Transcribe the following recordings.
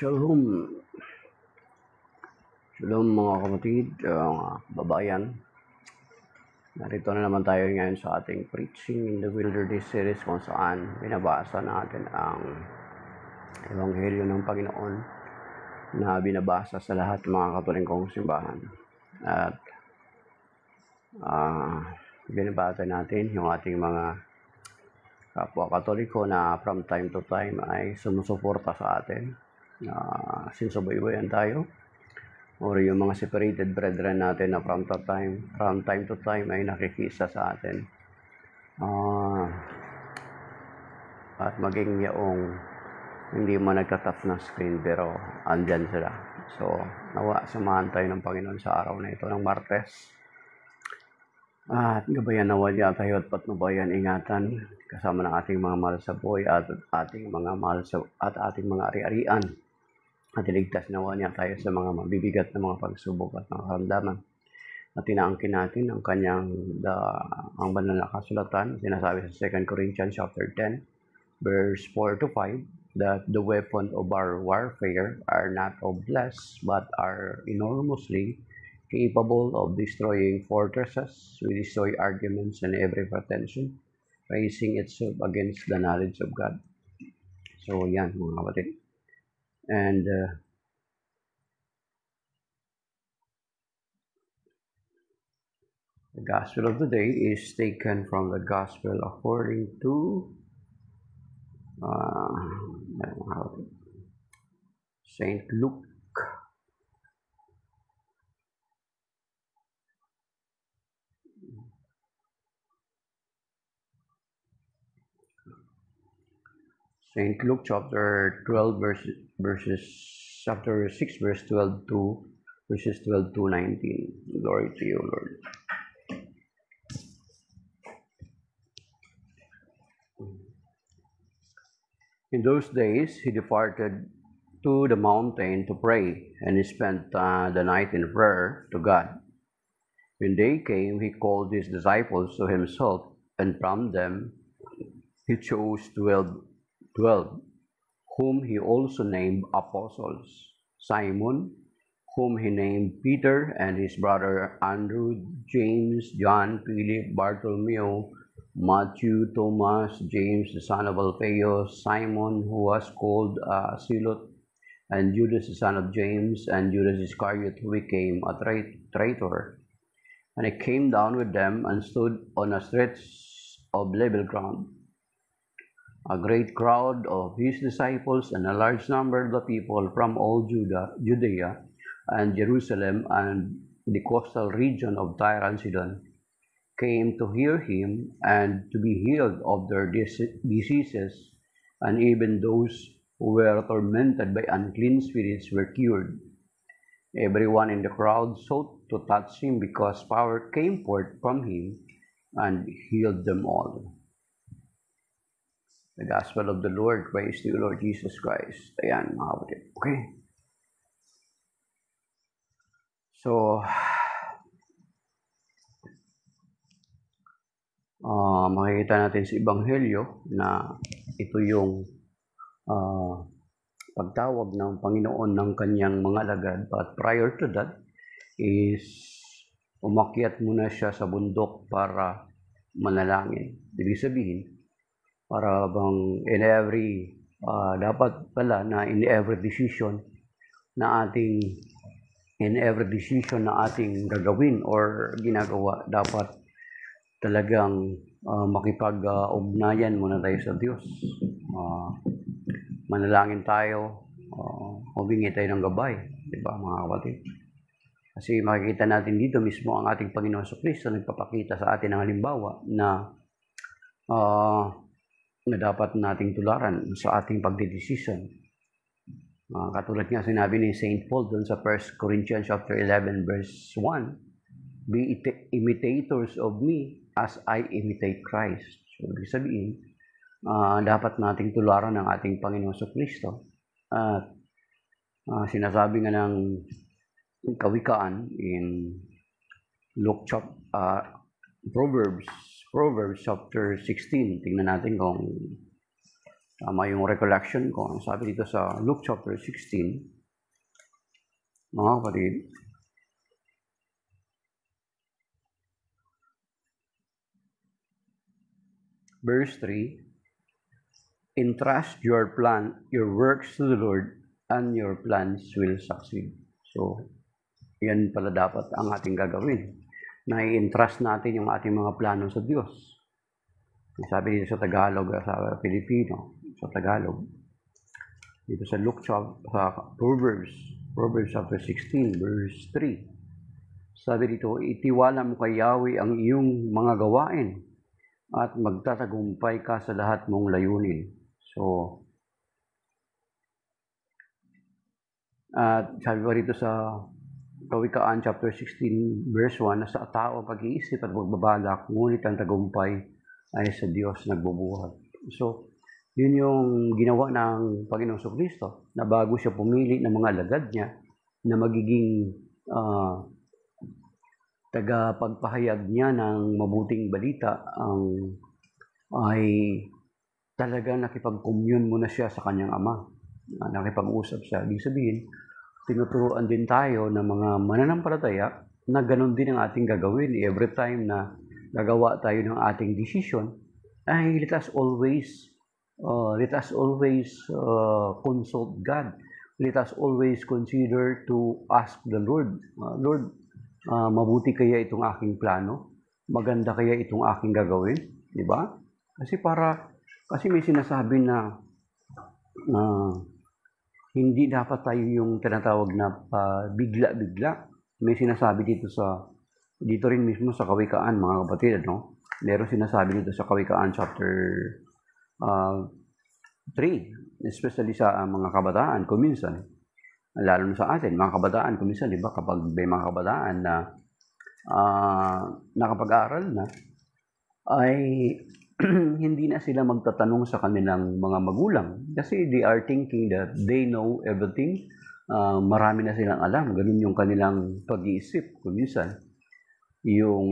Shalom. Shalom mga kapatid, babayan. Narito na naman tayo ngayon sa ating Preaching in the Wilderness series kung saan binabasa natin ang Ebanghelyo ng Panginoon na binabasa sa lahat ng mga Katolikong simbahan. At binabasa natin yung ating mga kapwa Katoliko na from time to time ay sumusuporta sa atin. Sinusubaybayan tayo, or yung mga separated brethren natin na from time to time ay nakikisa sa atin, at maging yung hindi mo nagtatap ng screen pero andyan sila. So nawa samahan tayo ng Panginoon sa araw na ito ng Martes, at gabayan nawa niya tayo at patnubayan, ingatan kasama ng ating mga mahal sa buhay at ating mga mahal at ating mga ari-arian. At iligtas nawa niya tayo sa mga mabibigat na mga pagsubok at mga karamdaman. At tinaangkin natin ang kanyang ang banal na kasulatan. Sinasabi sa 2 Corinthians chapter 10, verse 4 to 5, that the weapon of our warfare are not of flesh, but are enormously capable of destroying fortresses. We destroy arguments and every pretension, raising itself against the knowledge of God. So yan mga kapatid. And the gospel of the day is taken from the gospel according to Saint Luke. Saint Luke chapter 12 chapter 6 verse 12 to verses 12 to 19. Glory to you, Lord. In those days he departed to the mountain to pray, and he spent the night in prayer to God. When day came, he called his disciples to himself, and from them he chose 12, whom he also named apostles: Simon, whom he named Peter, and his brother Andrew, James, John, Philip, Bartholomew, Matthew, Thomas, James the son of Alphaeus, Simon who was called Zealot, and Judas the son of James, and Judas Iscariot, who became a traitor. And he came down with them and stood on a stretch of level ground. A great crowd of his disciples and a large number of the people from all Judea and Jerusalem and the coastal region of Tyre and Sidon came to hear him and to be healed of their diseases, and even those who were tormented by unclean spirits were cured. Everyone in the crowd sought to touch him, because power came forth from him and healed them all. The Gospel of the Lord. Praise to you, Lord Jesus Christ. Ayan, mga kapatid. Okay. So, makikita natin sa Ebanghelyo na ito yung pagtawag ng Panginoon ng kanyang mga alagad. But prior to that is umakyat muna siya sa bundok para manalangin. Ibig sabihin, para bang dapat pala na in every decision na ating gagawin or ginagawa, dapat talagang makipag-ugnayan muna tayo sa Diyos. Manalangin tayo, humingi tayo ng gabay, di ba mga kapatid? Kasi makikita natin dito mismo ang ating Panginoon Jesucristo nagpapakita sa atin ng halimbawa na dapat nating tularan sa ating pagdedesisyon. Katulad nga sinabi ni Saint Paul doon sa 1 Corinthians chapter 11 verse 1, be imitators of me as I imitate Christ. So, ibig sabihin, dapat nating tularan ng ating Panginoon Jesucristo. At sinasabi nga ng kawikaan in Luke Proverbs chapter 16. Tingnan natin kung Tama yung recollection ko. Sabi dito sa Luke chapter 16, mga kapatid, verse 3, entrust your works to the Lord, and your plans will succeed. So, yan pala dapat ang ating gagawin. Na-entrust natin yung ating mga plano sa Diyos. Sabi dito sa Tagalog, sa Pilipino, sa Tagalog. Dito sa Luke, sa Proverbs chapter 16, verse 3. Sabi dito, itiwala mo kay Yahweh ang iyong mga gawain at magtatagumpay ka sa lahat mong layunin. So, at sabi pa rito sa Kawikaan chapter 16, verse 1, na sa tao pag-iisip at magbabalak, ngunit ang tagumpay ay sa Diyos nagbubuhat. So, yun yung ginawa ng Panginoong Kristo, na bago siya pumili ng mga alagad niya na magiging tagapagpahayag niya ng mabuting balita, ay talaga nakipag-commune muna siya sa kanyang ama. Nakipag-usap siya. Ibig sabihin, tinuturuan din tayo ng mga mananampalataya na ganun din ang ating gagawin. Every time na gagawa tayo ng ating decision, ay let us always consult God. Let us always consider to ask the Lord, Lord, mabuti kaya itong aking plano? Maganda kaya itong aking gagawin? Di ba? Kasi may sinasabi na hindi dapat tayo yung tinatawag na bigla-bigla. May sinasabi dito rin mismo sa Kawikaan, mga kapatid, no? Meron sinasabi dito sa Kawikaan chapter 3, especially sa mga kabataan, kuminsan, lalo na sa atin, mga kabataan, kuminsan, di ba, kapag may mga kabataan na nakapag-aaral na, ay hindi na sila magtatanong sa kanilang mga magulang kasi they are thinking that they know everything. Marami na silang alam. Ganun yung kanilang pag-iisip. Kuminsan,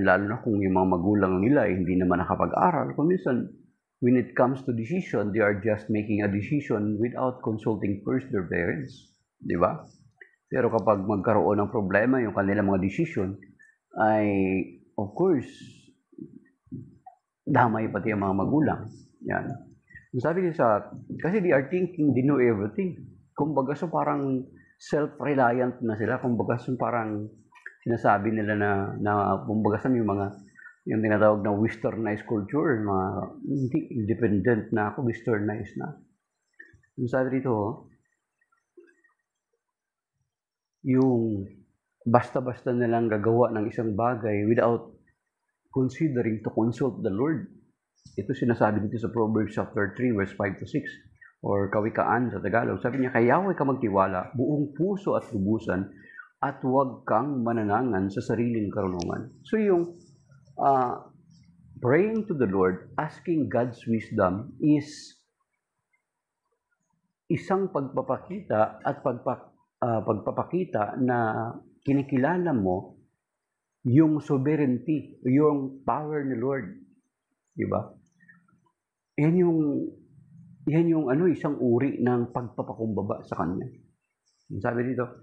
lalo na kung yung mga magulang nila hindi naman nakapag-aral, kuminsan, when it comes to decision, they are just making a decision without consulting first their parents. Di ba? Pero kapag magkaroon ng problema yung kanilang mga decision, ay, of course, damay pati ang mga magulang. Yan. Sabi niya kasi they are thinking they know everything. Kumbaga, so parang self-reliant na sila. Kumbaga, so parang sinasabi nila na kumbaga, yung tinatawag na westernized culture, mga hindi independent na ako, westernized na. Sabi dito, yung basta-basta nalang gagawa ng isang bagay without considering to consult the Lord. Ito sinasabi dito sa Proverbs chapter 3, verse 5 to 6, or Kawikaan sa Tagalog. Sabi niya, kay Yahweh ka magtiwala, buong puso at lubusan, at huwag kang mananangan sa sariling karunungan. So yung praying to the Lord, asking God's wisdom, is isang pagpapakita at pagpapakita na kinikilala mo yung sovereignty, yung power ni Lord. Diba? Yan yung isang uri ng pagpapakumbaba sa Kanya. Sabi dito,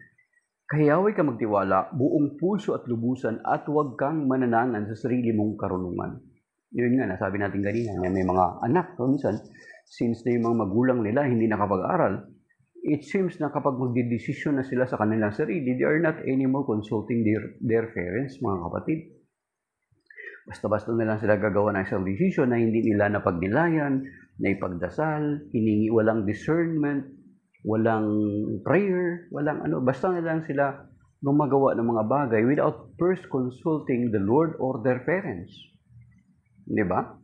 kay Yahweh ka magtiwala, buong puso at lubusan, at huwag kang mananangan sa sarili mong karunungan. Yun nga, nasabi natin kanina, na may mga anak, minsan, since na yung mga magulang nila hindi nakapag-aral, it seems na kapag magdidesisyon na sila sa kanilang sarili, they are not anymore consulting their parents, mga kapatid. Basta-basta na lang sila gagawa ng isang decision na hindi nila napagnilayan, na ipagdasal, walang discernment, walang prayer, walang basta na lang sila gumagawa ng mga bagay without first consulting the Lord or their parents. Di ba?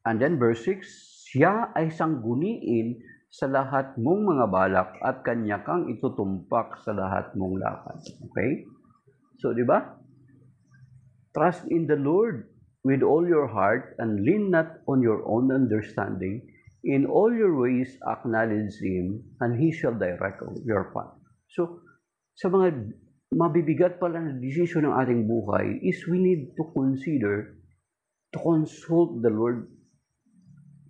And then verse 6, siya ay sangguniin sa lahat mong mga balak at kanya kang itutumpak sa lahat mong lakad. Okay? So, di ba? Trust in the Lord with all your heart and lean not on your own understanding. In all your ways, acknowledge Him and He shall direct your path. So, sa mga mabibigat pala na decision ng ating buhay is we need to consider to consult the Lord.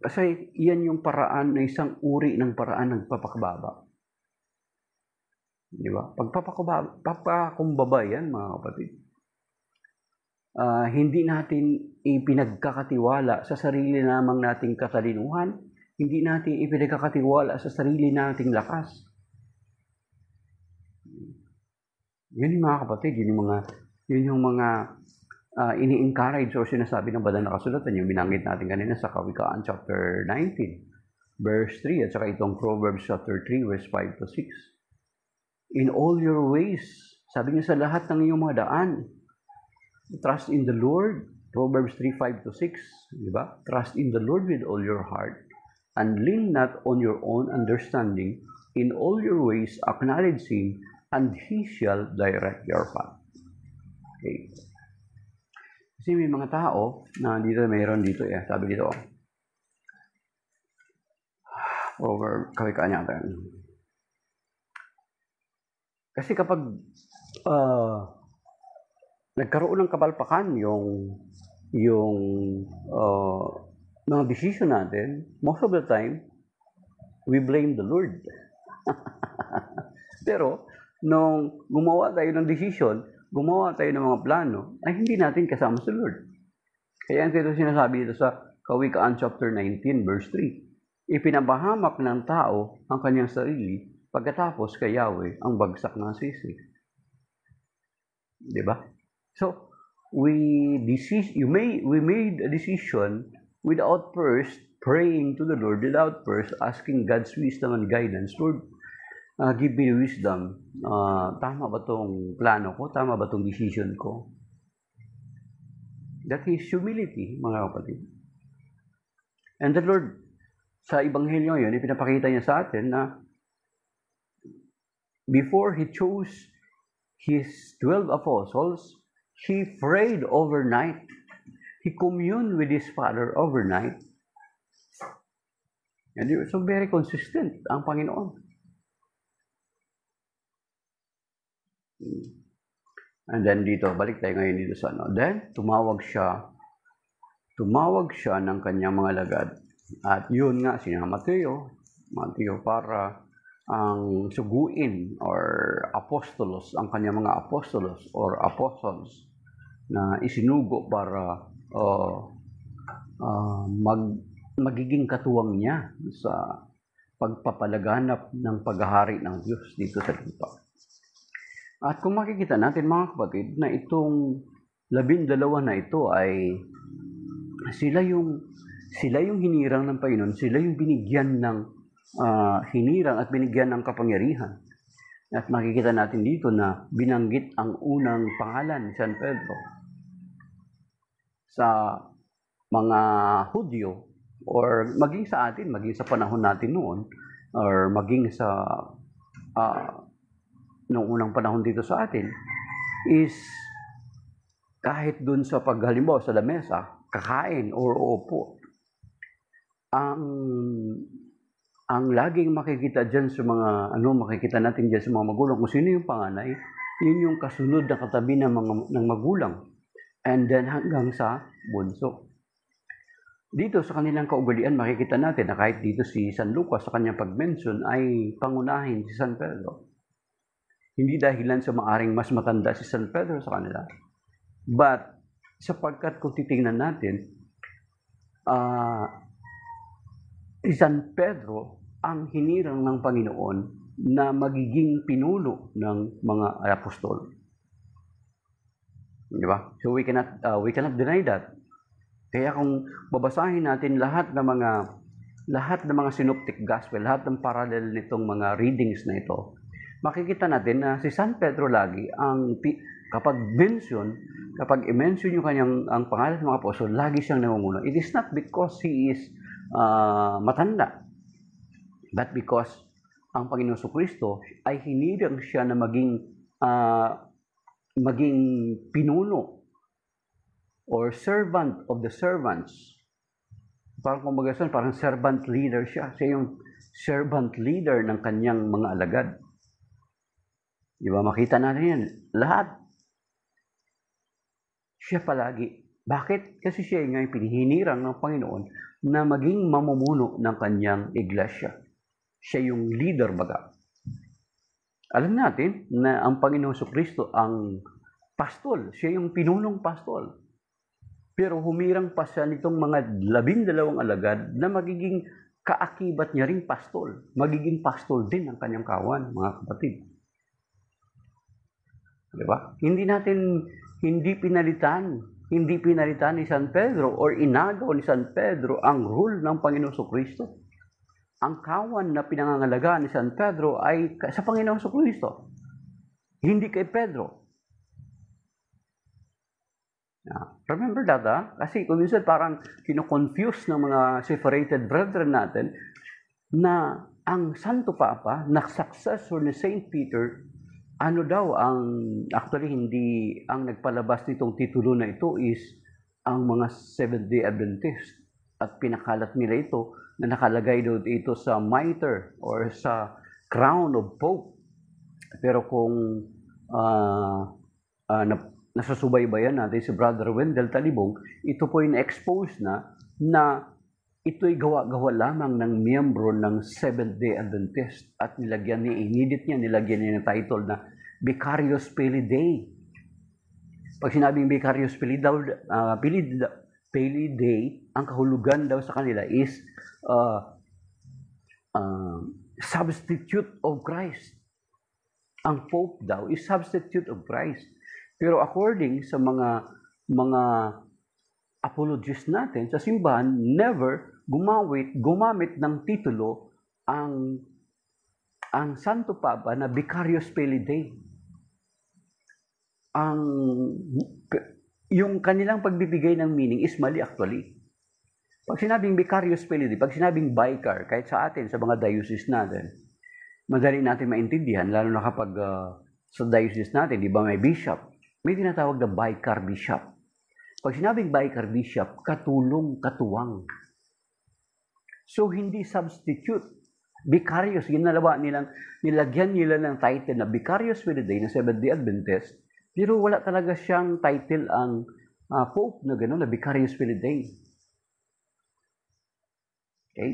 Kasi iyan yung paraan na isang uri ng paraan ng papakababa. Di ba? Papakumbaba yan, mga kapatid. Hindi natin ipinagkakatiwala sa sarili namang nating katalinuhan, hindi natin ipinagkakatiwala sa sarili nating lakas. Yun yung mga kapatid, yun yung mga ini-encourage o sinasabi ng banal na kasulatan, yung binanggit natin kanina sa Kawikaan chapter 19, verse 3, at saka itong Proverbs chapter 3, verse 5 to 6. In all your ways, sabi niya sa lahat ng iyong mga daan, trust in the Lord, Proverbs 3, 5 to 6, di ba? Trust in the Lord with all your heart, and lean not on your own understanding. In all your ways, acknowledge Him, and He shall direct your path. Okay. Kasi may mga tao na mayroon dito, sabi dito, over Kawikaan natin. Kasi kapag nagkaroon ng kapalpakan yung mga decision natin, most of the time, we blame the Lord. Pero, nung gumawa tayo ng decision, gumawa tayo ng mga plano, ay hindi natin kasama si Lord. Kaya ito sinasabi dito sa Kawikaan chapter 19, verse 3. Ipinabahamak ng tao ang kanyang sarili, pagkatapos kay Yahweh ang bagsak ng sisi. Diba? So, we made a decision without first praying to the Lord, without first asking God's wisdom and guidance. Lord, give me wisdom. Tama ba itong plano ko? Tama ba itong decision ko? That is humility, mga kapatid. And the Lord, sa Ebanghelyo yun, ipinapakita niya sa atin na before He chose His 12 apostles, He prayed overnight. He communed with His Father overnight. And so very consistent ang Panginoon. And then dito, balik tayo ngayon dito sa ano. Then, tumawag siya ng kanyang mga lagad. At yun nga, sina Mateo para ang suguin or apostolos, ang kanyang mga apostolos or apostles na isinugo para magiging katuwang niya sa pagpapalaganap ng paghahari ng Diyos dito sa lupa. At kung makikita natin, mga kapatid, na itong 12 na ito ay sila yung hinirang ng Panginoon, sila yung binigyan ng hinirang at binigyan ng kapangyarihan. At makikita natin dito na binanggit ang unang pangalan ni San Pedro sa mga Hudyo, or maging sa atin, maging sa panahon natin noon, or maging sa noong unang panahon dito sa atin, is kahit dun sa paghalimbawa sa lamesa, kakain or upo, ang laging makikita dyan sa mga, makikita natin dyan sa mga magulang, kung sino yung panganay, yun yung kasunod na katabi ng magulang. And then hanggang sa bunso. Dito sa kanilang kaugalian, makikita natin na kahit dito si San Lucas sa kanyang pag-mention ay pangunahin si San Pedro. Hindi dahilan sa maaring mas matanda si San Pedro sa kanila. But, sapagkat kung titingnan natin, si San Pedro ang hinirang ng Panginoon na magiging pinuno ng mga apostol. Di ba? So we cannot deny that. Kaya kung babasahin natin lahat ng mga synoptic gospel, lahat ng parallel nitong mga readings na ito, makikita natin na si San Pedro lagi kapag i-mention yung ang pangalan ng mga apostol, lagi siyang nangunguna. It is not because he is matanda, but because ang Panginoon Kristo ay hinirang siya na maging pinuno or servant of the servants. Parang kumbaga parang servant leader siya. Siya yung servant leader ng kanyang mga alagad. Di ba? Makita natin yan. Lahat. Siya palagi. Bakit? Kasi siya yung pinihinirang ng Panginoon na maging mamumuno ng kanyang iglesia. Siya yung leader baga. Alam natin na ang Panginoong Kristo ang pastol. Siya yung pinunong pastol. Pero humirang pa siya nitong mga 12 alagad na magiging kaakibat niya ring pastol. Magiging pastol din ang kanyang kawan, mga kapatid. Diba? Hindi pinalitan ni San Pedro or inagaw ni San Pedro ang rule ng Panginoong Kristo. Ang kawan na pinangangalagaan ni San Pedro ay sa Panginoong Kristo, hindi kay Pedro. Remember that, Kasi kung minsan parang kino-confuse ng mga separated brethren natin na ang Santo Papa, na successor ni Saint Peter, actually hindi ang nagpalabas nitong titulo na ito is ang mga Seventh-day Adventist. At pinakalat nila ito na nakalagay daw dito sa mitre or sa crown of Pope. Pero kung nasasubaybayan natin si Brother Wendell Talibong, ito po yung expose na ito'y gawa-gawa lamang ng miyembro ng Seventh-day Adventist at nilagyan niya ng title na Vicarius Peli Dei. Pag sinabing Vicarius Peli Dei, ang kahulugan daw sa kanila is substitute of Christ. Ang Pope daw is substitute of Christ. Pero according sa mga apologists natin sa simbahan, never gumamit ng titulo ang Santo Papa na Vicarius Peli Dei. Yung kanilang pagbibigay ng meaning is mali actually. Pag sinabing Vicarius Peli Dei, pag sinabing Vicar, kahit sa atin, sa mga diocese natin, madali natin maintindihan, lalo na kapag sa diocese natin, di ba may bishop, may tinatawag na Vicar Bishop. Pag sinabing Vicar Bishop, katulong, katuwang. So, hindi substitute. Vicarius, nilagyan nila ng title na Vicarius Peli Dei na Seventh-day Adventist, pero wala talaga siyang title ang Pope na gano'n, na Vicarius Peli Dei. Okay?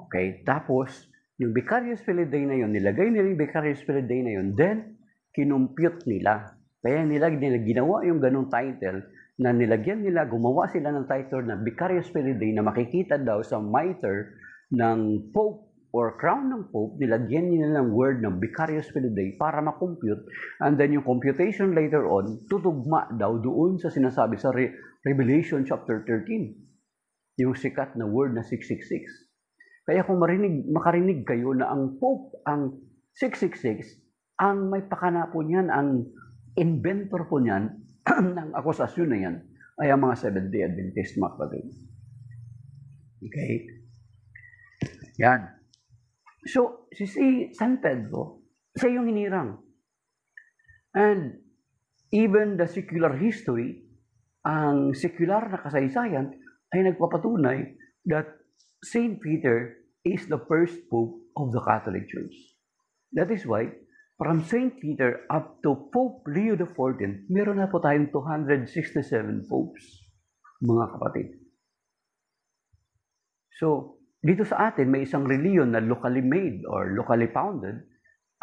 Okay, tapos, yung Vicarius Peli Dei na yun, nilagay nila yung Vicarius Peli Dei na yun, then, kinumpute nila. Kaya nila ginawa yung ganong title, na nilagyan nila, gumawa sila ng title na Vicarius Peli Dei na makikita daw sa mitre ng Pope or crown ng Pope, nilagyan nila ng word ng Vicarius Peli Dei para makompute, and then yung computation later on, tutugma daw doon sa sinasabi sa Revelation chapter 13, yung sikat na word na 666. Kaya kung makarinig kayo na ang Pope, ang 666, ang may pakana po niyan, ang inventor po niyan, ng akusasyon na yan, ay ang mga Seventh-day Adventist, mga kapatid. Okay? Yan. So, si San Pedro, siya yung hinirang. And even the secular history, ang secular na kasaysayan, ay nagpapatunay that Saint Peter is the first Pope of the Catholic Church. That is why, from Saint Peter up to Pope Leo XIV, meron na po tayong 267 popes, mga kapatid. So, dito sa atin, may isang reliyon na locally made or locally founded.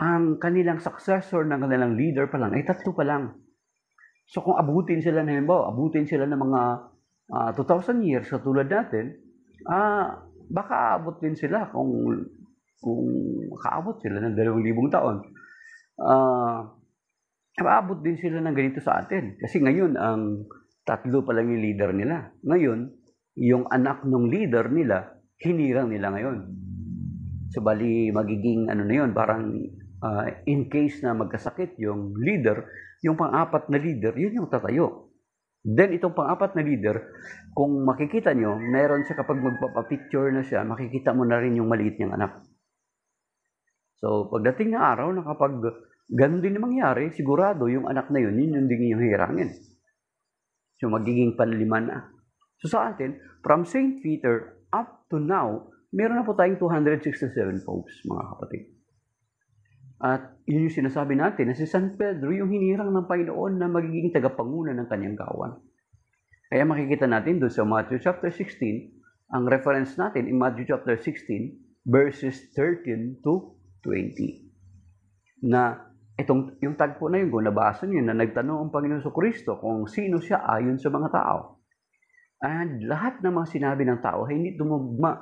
Ang kanilang successor ng kanilang leader pa lang ay 3 pa lang. So, kung abutin sila ng mga 2,000 years katulad natin, baka abot din sila kung makaabot sila ng 2,000 taon. Aabot din sila ng ganito sa atin. Kasi ngayon, ang 3 pa lang yung leader nila. Ngayon, yung anak ng leader nila, hinirang nila ngayon. So, bali, magiging na yun, parang in case na magkasakit yung leader, yung pang-4 na leader, yun yung tatayo. Then, itong pang-4 na leader, kung makikita nyo, meron siya kapag magpapapicture na siya, makikita mo na rin yung maliit niyang anak. So, pagdating ng araw, na kapag ganun din mangyari, sigurado yung anak na yun, yun din yung hirangin. So, magiging panlima na. So, sa atin, from St. Peter up to now, meron na po tayong 267 popes, mga kapatid. At yun yung sinasabi natin na si San Pedro yung hinirang ng Panginoon na magiging tagapanguna ng kanyang kawan. Kaya makikita natin doon sa Matthew chapter 16, ang reference natin in Matthew chapter 16, verses 13 to 20. Na yung tagpo na yun, kung nabasa nyo, na nagtanong ang Panginoon Kristo kung sino siya ayon sa mga tao. And lahat ng mga sinabi ng tao ay hindi tumugma,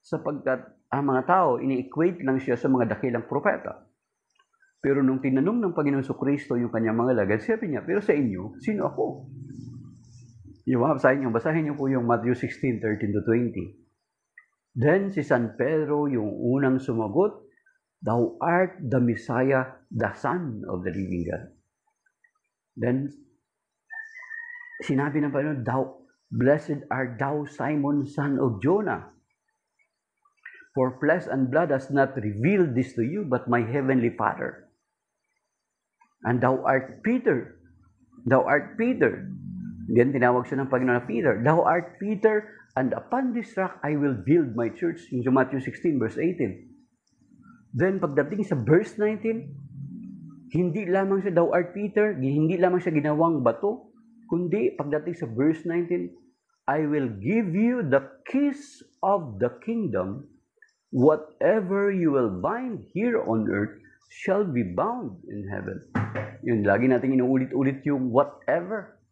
sapagkat ang mga tao, ini-equate lang siya sa mga dakilang propeta. Pero nung tinanong ng Panginoon Kristo yung kanyang mga lagad, sabi niya, pero sa inyo, sino ako? Basahin niyo po yung Matthew 16, 13 to 20. Then si San Pedro yung unang sumagot, Thou art the Messiah, the Son of the living God. Then, sinabi ng Panginoon, Blessed art thou, Simon, son of Jonah. For flesh and blood has not revealed this to you, but my heavenly Father. And thou art Peter. Thou art Peter. Then tinawag siya ng Panginoon na Peter. Thou art Peter, and upon this rock I will build my church. Yung sa Matthew 16, verse 18. Then, pagdating sa verse 19, hindi lamang siya, Thou art Peter, hindi lamang siya ginawang bato, kundi pagdating sa verse 19, I will give you the keys of the kingdom. Whatever you will bind here on earth shall be bound in heaven. Yun, lagi natin inuulit-ulit yung whatever.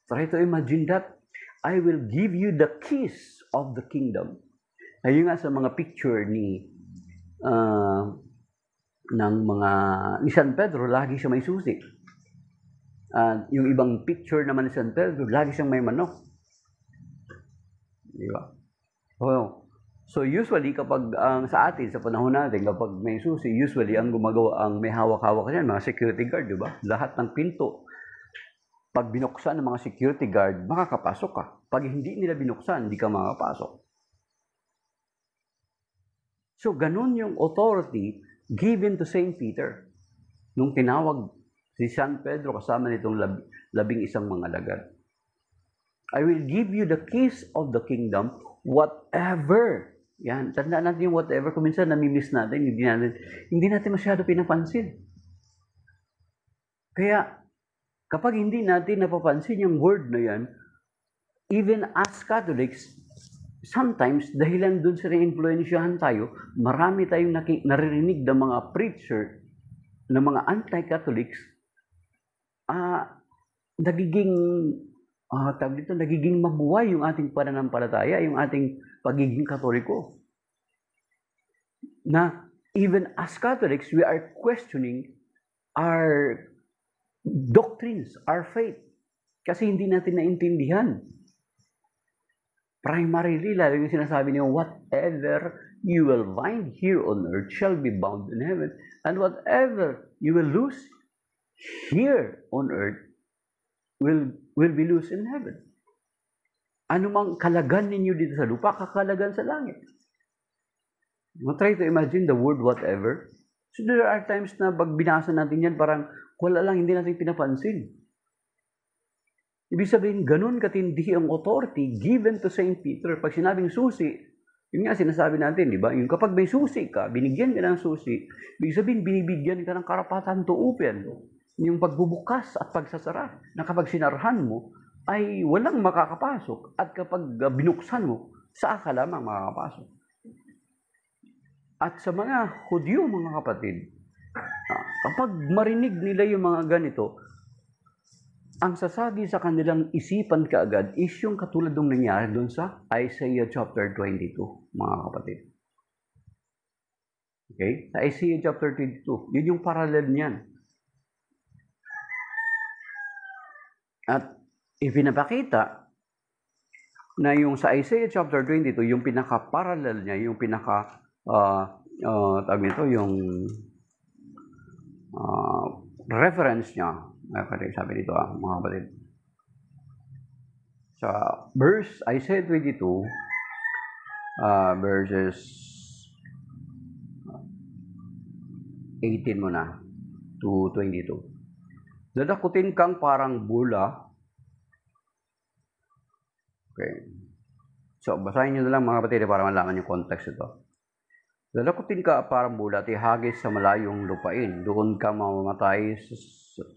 Try to imagine that. I will give you the keys of the kingdom. Ayun nga sa mga picture ni ni San Pedro, lagi siya may susi. Yung ibang picture naman ni San Pedro, lagi siyang may manok. Di ba? So usually kapag sa atin, sa panahon natin, kapag may susi, usually ang gumagawa, ang may hawak-hawak niyan, mga security guard, di ba? Lahat ng pinto, pag binuksan ng mga security guard, makakapasok ka. Pag hindi nila binuksan, hindi ka makakapasok. So, ganun yung authority given to Saint Peter. Nung tinawag si San Pedro kasama nitong 11 mga lagad. I will give you the keys of the kingdom, whatever. Yan, tandaan natin yung whatever. Kung minsan namimiss natin, hindi natin masyado pinapansin. Kaya, kapag hindi natin napapansin yung word na yan, even as Catholics, sometimes, dahilan dun sa re-influensyahan tayo, marami tayong naririnig ng mga preacher, ng mga anti-Catholics, nagiging mabuhay yung ating pananampalataya, yung ating pagiging Katoliko. Na even as Catholics, we are questioning our doctrines, our faith, kasi hindi natin naintindihan. Primarily, lalo yung sinasabi niyo, whatever you will bind here on earth shall be bound in heaven. And whatever you will lose here on earth will be loose in heaven. Ano mang kalagan ninyo dito sa lupa, kakalagan sa langit. Try to imagine the word whatever. So there are times na pag binasa natin yan, parang wala lang, hindi natin pinapansin. Ibig sabihin, ganun katindi ang authority given to Saint Peter. Pag sinabing susi, yun nga sinasabi natin, di ba? Yung kapag may susi ka, binigyan ka ng susi, ibig sabihin, binibigyan ka ng karapatan to open. Yung pagbubukas at pagsasara, na kapag sinarahan mo, ay walang makakapasok. At kapag binuksan mo, saan ka lamang makakapasok. At sa mga Hudyo, mga kapatid, kapag marinig nila yung mga ganito, ang sasagi sa kanilang isipan kaagad is yung katulad ng nangyari doon sa Isaiah chapter 22, mga kapatid. Okay? Sa Isaiah chapter 22, yun yung parallel niyan. At ipinapakita na yung sa Isaiah chapter 22, yung pinaka-parallel niya, yung tawag nito, yung reference niya, sabi dito mga kapatid. Sa verse, Isaiah 22, verses 18 muna to 22. Dadakutin kang parang bula. Okay. So, basahin nyo na lang mga kapatid para malaman yung context ito. Lalakutin ka para mula at ihagis sa malayong lupain. Doon ka mamamatay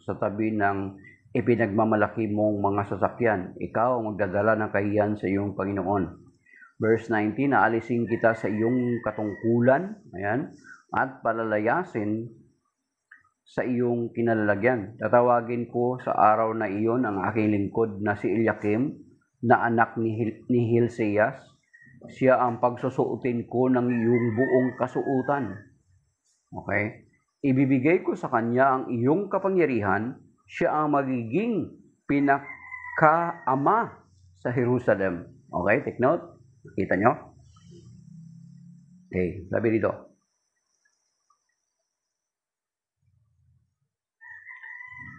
sa tabi ng ipinagmamalaki mong mga sasakyan. Ikaw ang magdadala ng kahiyan sa iyong Panginoon. Verse 19, naalisin kita sa iyong katungkulan, ayan, at palalayasin sa iyong kinalalagyan. Tatawagin ko sa araw na iyon ang aking lingkod na si Eliakim, na anak ni Hilcias. Siya ang pagsusuotin ko ng iyong buong kasuutan. Okay? Ibibigay ko sa kanya ang iyong kapangyarihan. Siya ang magiging pinakaama sa Jerusalem. Okay? Take note. Kita nyo? Okay. Sabi dito.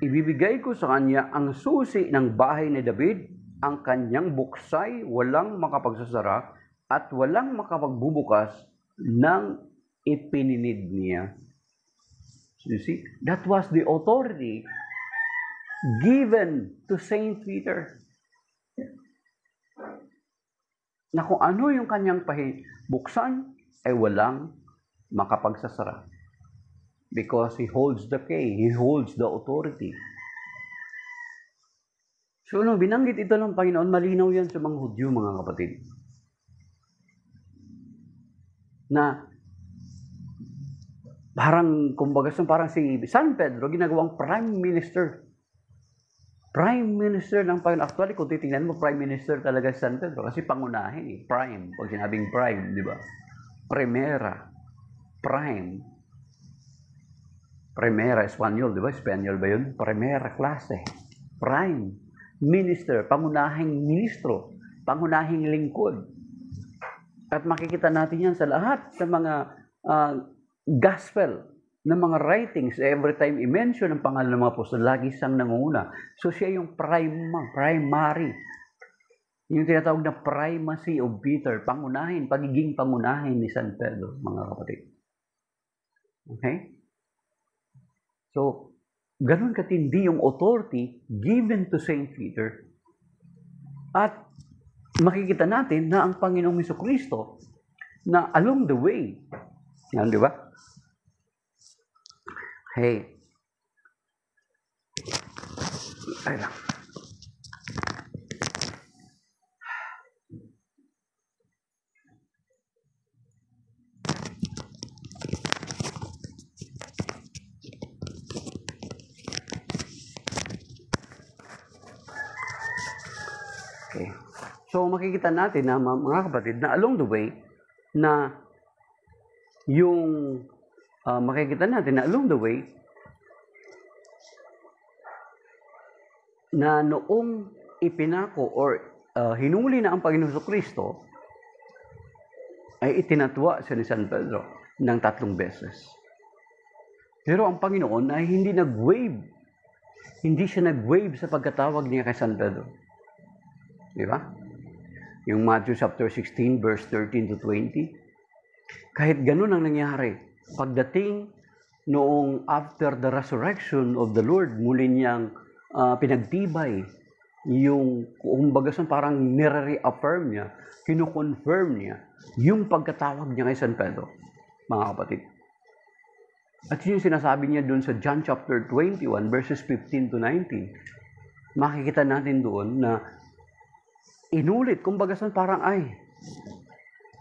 Ibibigay ko sa kanya ang susi ng bahay ni David. Ang kanyang buksay walang makapagsasara at walang makapagbubukas ng ipininid niya. So you see, that was the authority given to Saint Peter. Na kung ano yung kanyang buksan, ay walang makapagsasara. Because he holds the key, he holds the authority. So, binanggit ito ng Panginoon, malinaw yan sa mga Hudyo, mga kapatid. Na parang, kumbaga, parang si San Pedro, ginagawang prime minister. Prime minister ng Panginoon. Actually, kung titingnan mo, prime minister talaga si San Pedro. Kasi pangunahin eh. Prime. Pag sinabing prime, di ba? Primera. Prime. Primera, Espanyol, di ba? Espanyol ba yun? Primera klase. Prime. Minister. Pangunahing ministro. Pangunahing lingkod. At makikita natin yan sa lahat sa mga gospel ng mga writings. Every time i-mention ang pangalan ng mga apostol, lagi siyang nangunguna. So siya yung primary. Yung tinatawag na primacy of Peter. Pangunahin, pagiging pangunahin ni San Pedro, mga kapatid. Okay? So, ganun katindi yung authority given to Saint Peter. At makikita natin na ang Panginoong Jesucristo na along the way, yan, di ba? Hey. Ay lang. Okay. So, makikita natin na mga kapatid na along the way na yung makikita natin na along the way na noong ipinako or hinuli na ang Panginoon Jesucristo ay itinatwa siya ni San Pedro ng 3 beses. Pero ang Panginoon ay hindi nag-wave. Hindi siya nag-wave sa pagkatawag niya kay San Pedro. Di ba? Yung Matthew chapter 16 verse 13 to 20. Kahit ganun ang nangyari, pagdating noong after the resurrection of the Lord, muli niyang pinagtibay yung, kumbaga parang nire-reaffirm niya, kino-confirm niya yung pagkatawag niya kay San Pedro, mga kapatid. At yun yung sinasabi niya doon sa John chapter 21 verses 15 to 19. Makikita natin doon na inulit, kumbaga parang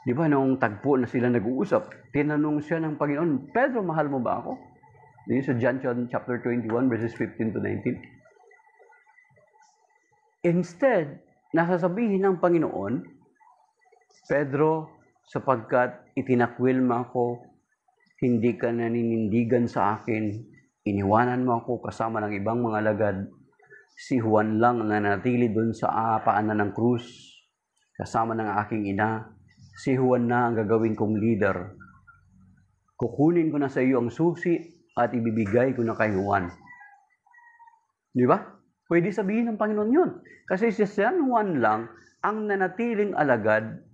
di ba, nung tagpo na sila nag-uusap, tinanong siya ng Panginoon, Pedro, mahal mo ba ako? Dito sa John chapter 21, verses 15 to 19. Instead, nasasabihin ng Panginoon, Pedro, sapagkat itinakwil mo ako, hindi ka naninindigan sa akin, iniwanan mo ako kasama ng ibang mga alagad, si Juan lang ang nanatili doon sa paanan ng krus, kasama ng aking ina. Si Juan na ang gagawin kong leader. Kukunin ko na sa iyo ang susi at ibibigay ko na kay Juan. Di ba? Pwede sabihin ng Panginoon yun. Kasi si San Juan lang ang nanatiling alagad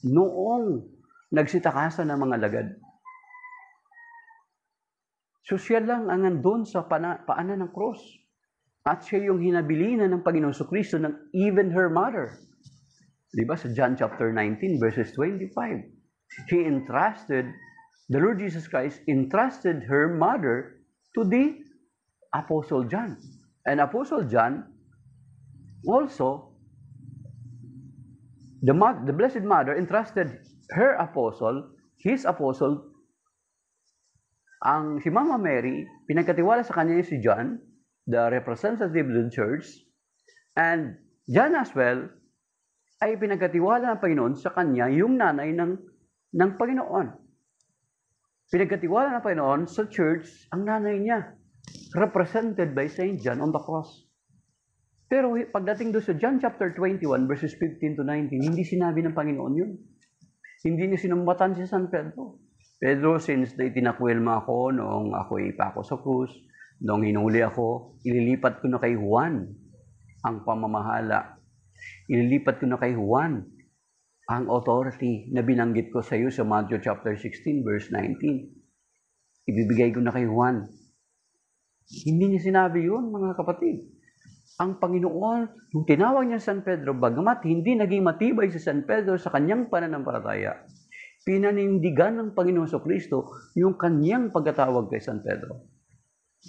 noong nagsitakasan ng mga alagad. So siya lang ang nandun sa paanan ng cross. At siya yung hinabilinan ng Panginoon Jesucristo ng even her mother. Diba sa John chapter 19 verses 25. He entrusted the Lord Jesus Christ entrusted her mother to the Apostle John. And Apostle John also, the Blessed Mother entrusted his apostle, si Mama Mary, pinagkatiwala sa kanya si John, the representative of the church, and John as well, ay pinagkatiwala ng Panginoon sa kanya yung nanay ng Panginoon. Pinagkatiwala ng Panginoon sa church ang nanay niya, represented by Saint John on the cross. Pero pagdating doon sa John chapter 21, verses 15 to 19, hindi sinabi ng Panginoon yun. Hindi niya sinumbatan si San Pedro. Pedro, since na itinakwil mo ako noong ako ipako sa krus, noong hinuli ako, ililipat ko na kay Juan ang pamamahala. Ililipat ko na kay Juan ang authority na binanggit ko sa iyo sa Matthew chapter 16, verse 19. Ibibigay ko na kay Juan. Hindi niya sinabi yun, mga kapatid. Ang Panginoon, nung tinawag niya San Pedro, bagamat hindi naging matibay si San Pedro sa kanyang pananampalataya, pinanindigan ng Panginoon sa Kristo yung kanyang pagkatawag kay San Pedro.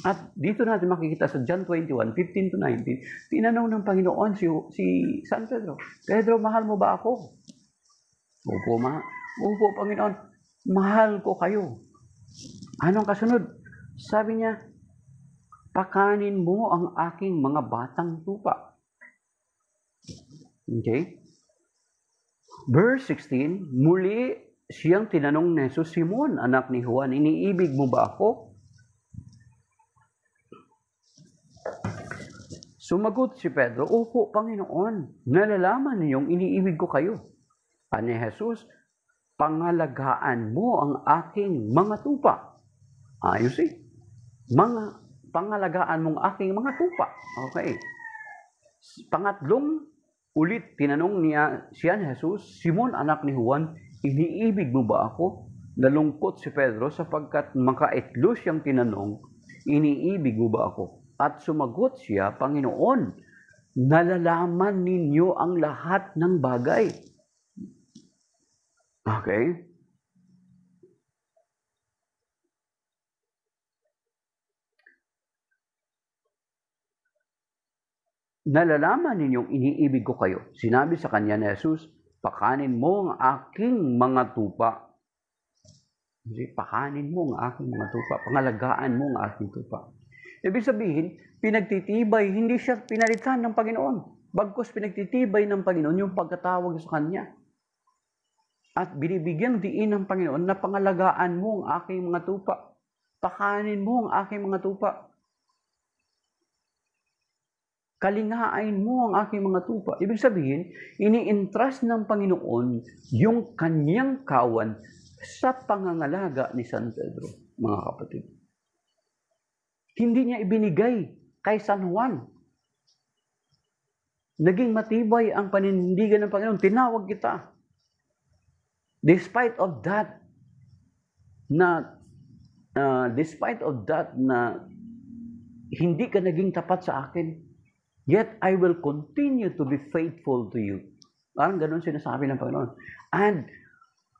At dito natin makikita sa John 21, 15 to 19, tinanong ng Panginoon si San Pedro, Pedro, mahal mo ba ako? Opo, Panginoon, mahal ko kayo. Anong kasunod? Sabi niya, pakanin mo ang aking mga batang tupa. Okay? Verse 16, muli siyang tinanong ni Jesus, Simon, anak ni Juan, iniibig mo ba ako? Sumagot si Pedro, opo, Panginoon, nalalaman niyong iniibig ko kayo. Ani Jesus, pangalagaan mo ang aking mga tupa. Ayos pangalagaan mong aking mga tupa. Okay. Pangatlong ulit, tinanong siya ni Jesus, Simon, anak ni Juan, iniibig mo ba ako? Nalungkot si Pedro sapagkat makaitlo siyang tinanong, iniibig mo ba ako? At sumagot siya, Panginoon, nalalaman ninyo ang lahat ng bagay. Okay? Nalalaman ninyong iniibig ko kayo. Sinabi sa kanya ni Jesus, pakanin mo ang aking mga tupa. Pakanin mo ang aking mga tupa. Pangalagaan mo ang aking tupa. Ibig sabihin, pinagtitibay, hindi siya pinalitan ng Panginoon. Bagkus pinagtitibay ng Panginoon yung pagkatawag sa kanya. At binibigyang diin ng Panginoon na pangalagaan mo ang aking mga tupa. Pakanin mo ang aking mga tupa. Kalingain mo ang aking mga tupa. Ibig sabihin, ini-entrust ng Panginoon yung kanyang kawan sa pangangalaga ni San Pedro, mga kapatid. Hindi niya ibinigay kay San Juan. Naging matibay ang panindigan ng Panginoon. Tinawag kita. Despite of that na hindi ka naging tapat sa akin, yet I will continue to be faithful to you. Parang ganun sinasabi ng Panginoon. And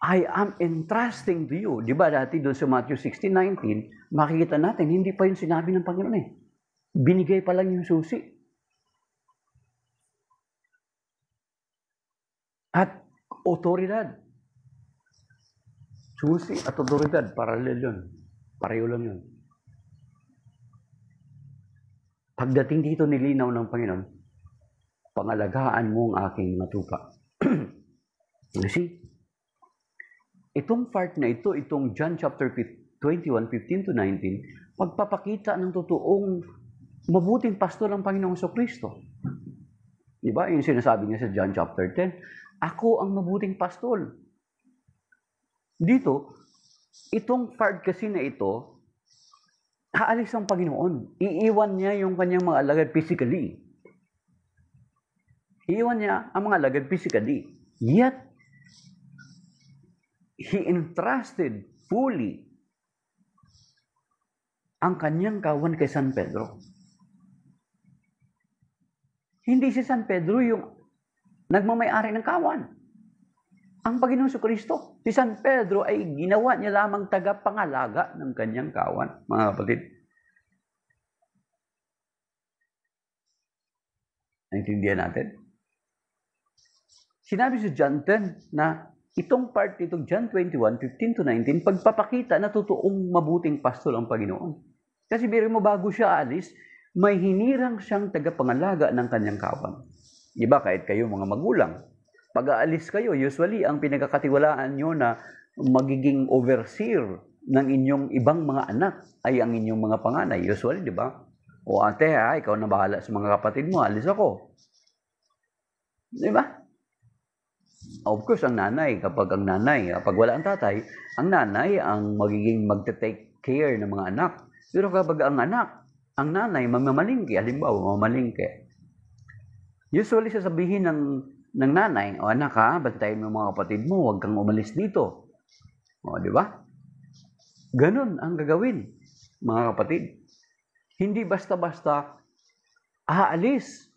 I am entrusting to you. Di ba dati doon sa Matthew 16:19, makikita natin, hindi pa yung sinabi ng Panginoon eh. Binigay pa lang yung susi. At otoridad. Susi at otoridad, paralel yun. Pareho lang yun. Pagdating dito nilinaw ng Panginoon, pangalagaan mo ang aking mga tupa. See? Itong part na ito, itong John chapter 21, 15 to 19, magpapakita ng totoong mabuting pastor ng Panginoong Kristo. Di ba? Yung sinasabi niya sa John chapter 10, ako ang mabuting pastor. Dito, itong part kasi na ito, aalis ang Panginoon. Iiwan niya yung kanyang mga alagad physically. Iiwan niya ang mga alagad physically. Yet, He entrusted fully ang kanyang kawan kay San Pedro. Hindi si San Pedro yung nagmamay-ari ng kawan. ang Panginoon Kristo. Si San Pedro ay ginawa niya lamang tagapangalaga ng kanyang kawan, mga kapatid. Naintindihan natin? Sinabi sa John 10 na itong part itong John 21:15-19, pagpapakita na totoong mabuting pastol ang Panginoon. Kasi biro mo, bago siya alis, may hinirang siyang tagapangalaga ng kanyang kawan. Diba, kahit kayo mga magulang, pag aalis kayo, usually ang pinagkakatiwalaan nyo na magiging overseer ng inyong ibang mga anak ay ang inyong mga panganay. Usually, di ba? O ate, ikaw na bahala sa mga kapatid mo, alis ako. Di ba? Of course, ang nanay, kapag wala ang tatay, ang nanay ang magiging magte-take care ng mga anak. Pero kapag ang nanay, mamamalingki, halimbawa, mamamalingki. Usually, sasabihin ng nanay, o anak ha, bantayin mo mga kapatid mo, huwag kang umalis dito. O, di ba? Ganun ang gagawin, mga kapatid. Hindi basta-basta aalis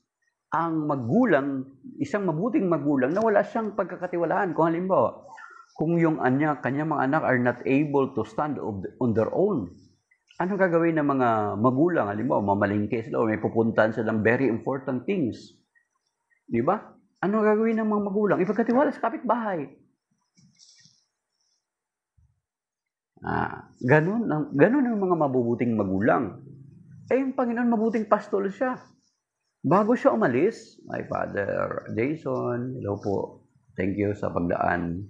ang magulang, isang mabuting magulang na wala siyang pagkakatiwalaan. Kung halimbawa, kung yung kanyang mga anak are not able to stand on their own, ano gagawin ng mga magulang? Halimbawa, mamalingki sila o may pupuntahan silang very important things. Di ba? Ano gagawin ng mga magulang? Ipagkatiwala sa kapitbahay. Ganun ang mga mabubuting magulang. Yung Panginoon, mabuting pastol siya. Bago siya umalis, ay Father Jason, hello po. Thank you sa pagdaan.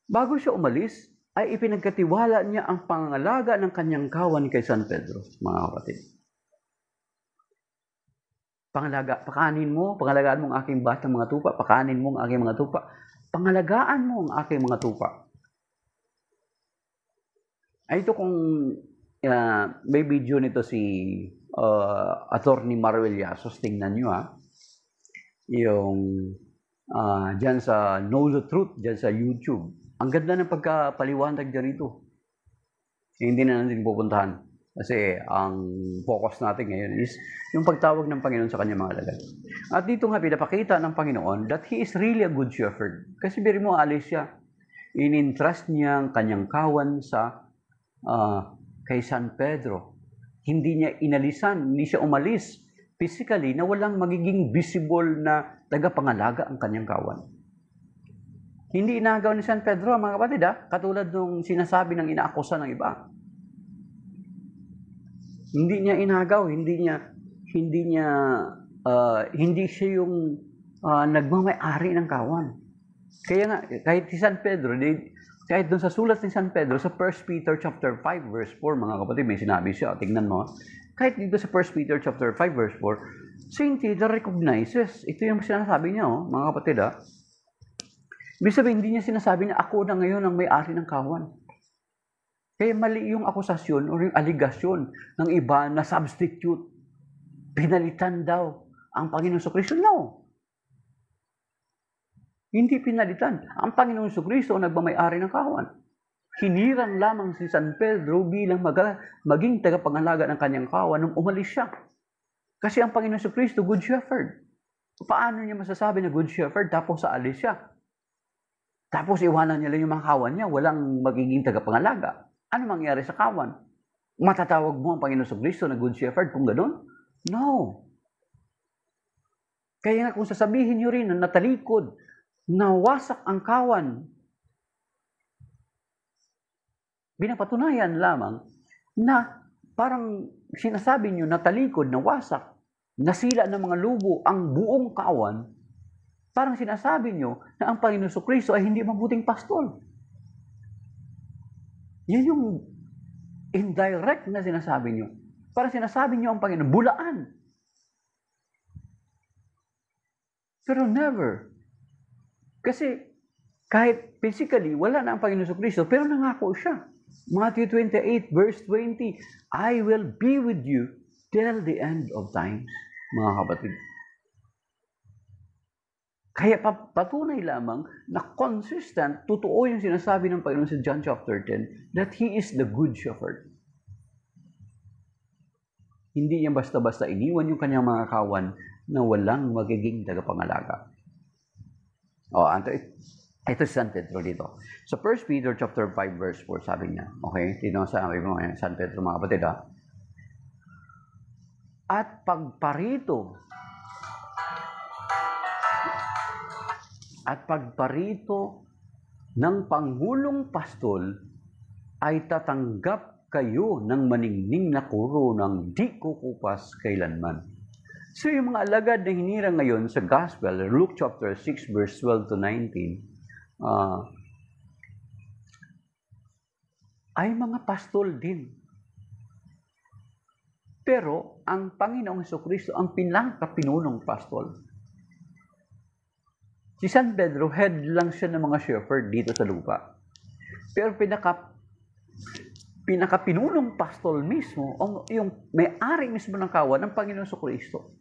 Bago siya umalis, ay ipinagkatiwala niya ang pangangalaga ng kanyang kawan kay San Pedro, mga kapatid. Pangalagaan mo ang aking batang mga tupa, pakanin mo ang aking mga tupa, pangalagaan mo ang aking mga tupa. Ay ito kung may video nito si Attorney Marueliasos, tingnan nyo yung dyan sa Know the Truth, dyan sa YouTube. Ang ganda ng pagkapaliwanag dyan ito. Hindi na natin pupuntahan. Kasi ang focus natin ngayon is yung pagtawag ng Panginoon sa kanyang mga alagad. At dito nga pinapakita ng Panginoon that He is really a good shepherd. Kasi biro mo, alis siya. In-entrust niya ang kanyang kawan kay San Pedro. Hindi niya inalisan, hindi siya umalis physically na walang magiging visible na tagapangalaga ang kanyang kawan. Hindi inagaw ni San Pedro, mga kapatid, katulad nung sinasabi ng inaakusa ng iba. Hindi niya inagaw, hindi siya yung nagmamay-ari ng kawan. Kaya nga, kahit si San Pedro, kahit doon sa sulat ni San Pedro, sa 1 Peter chapter 5 verse 4, mga kapatid, may sinabi siya, tingnan mo, kahit dito sa 1 Peter chapter 5 verse 4, Saint Peter recognizes, ito yung sinasabi niya, mga kapatid, ibig sabihin, hindi niya sinasabi na ako na ngayon ang may-ari ng kawan. Kaya mali yung akusasyon o yung aligasyon ng iba na substitute. Pinalitan daw ang Panginoon Kristo. No. Hindi pinalitan. Ang Panginoon Kristo ang nagmamay-ari ng kawan. Hinirang lamang si San Pedro bilang maging tagapangalaga ng kanyang kawan nung umalis siya. Kasi ang Panginoon Kristo, good shepherd. Paano niya masasabi na good shepherd tapos aalis siya? Tapos iwanan niya lang yung mga kawan niya, walang magiging tagapangalaga. Ano mangyari sa kawan? Matatawag mo ang Panginoon Kristo na good shepherd kung gano'n? No. Kaya nga kung sasabihin niyo rin na natalikod, nawasak ang kawan, binapatunayan lamang na parang sinasabi niyo natalikod, nawasak, nasila ng mga lubo ang buong kawan, parang sinasabi niyo na ang Panginoon Kristo ay hindi mabuting pastol. Yan yung indirect na sinasabi niyo. Parang sinasabi niyo ang Panginoon, bulaan. Pero never. Kasi kahit physically, wala na ang Panginoon Kristo, pero nangako siya. Matthew 28 verse 20, I will be with you till the end of times, mga kapatid. Kaya patunay lamang na consistent, totoo yung sinasabi ng Panginoon sa John chapter 10, that He is the good shepherd. Hindi niya basta-basta iniwan yung kanyang mga kawan na walang magiging tagapangalaga. Ito si San Pedro dito. Sa 1 Peter chapter 5 verse 4, sabi niya. Okay? Tino sabi mo ngayon, San Pedro mga kapatid ha. At pagparito ng Pangulong Pastol ay tatanggap kayo ng maningning na kuro ng di kukupas kailanman. So yung mga alagad na hinirang ngayon sa Gospel, Luke chapter 6 verse 12 to 19, ay mga pastol din. Pero ang Panginoong Jesucristo ang pinakapinunong pastol. Si San Pedro, head lang siya ng mga shepherd dito sa lupa. Pero pinakapinunong pastol mismo, yung may-ari mismo ng kawan ng Panginoong Jesucristo.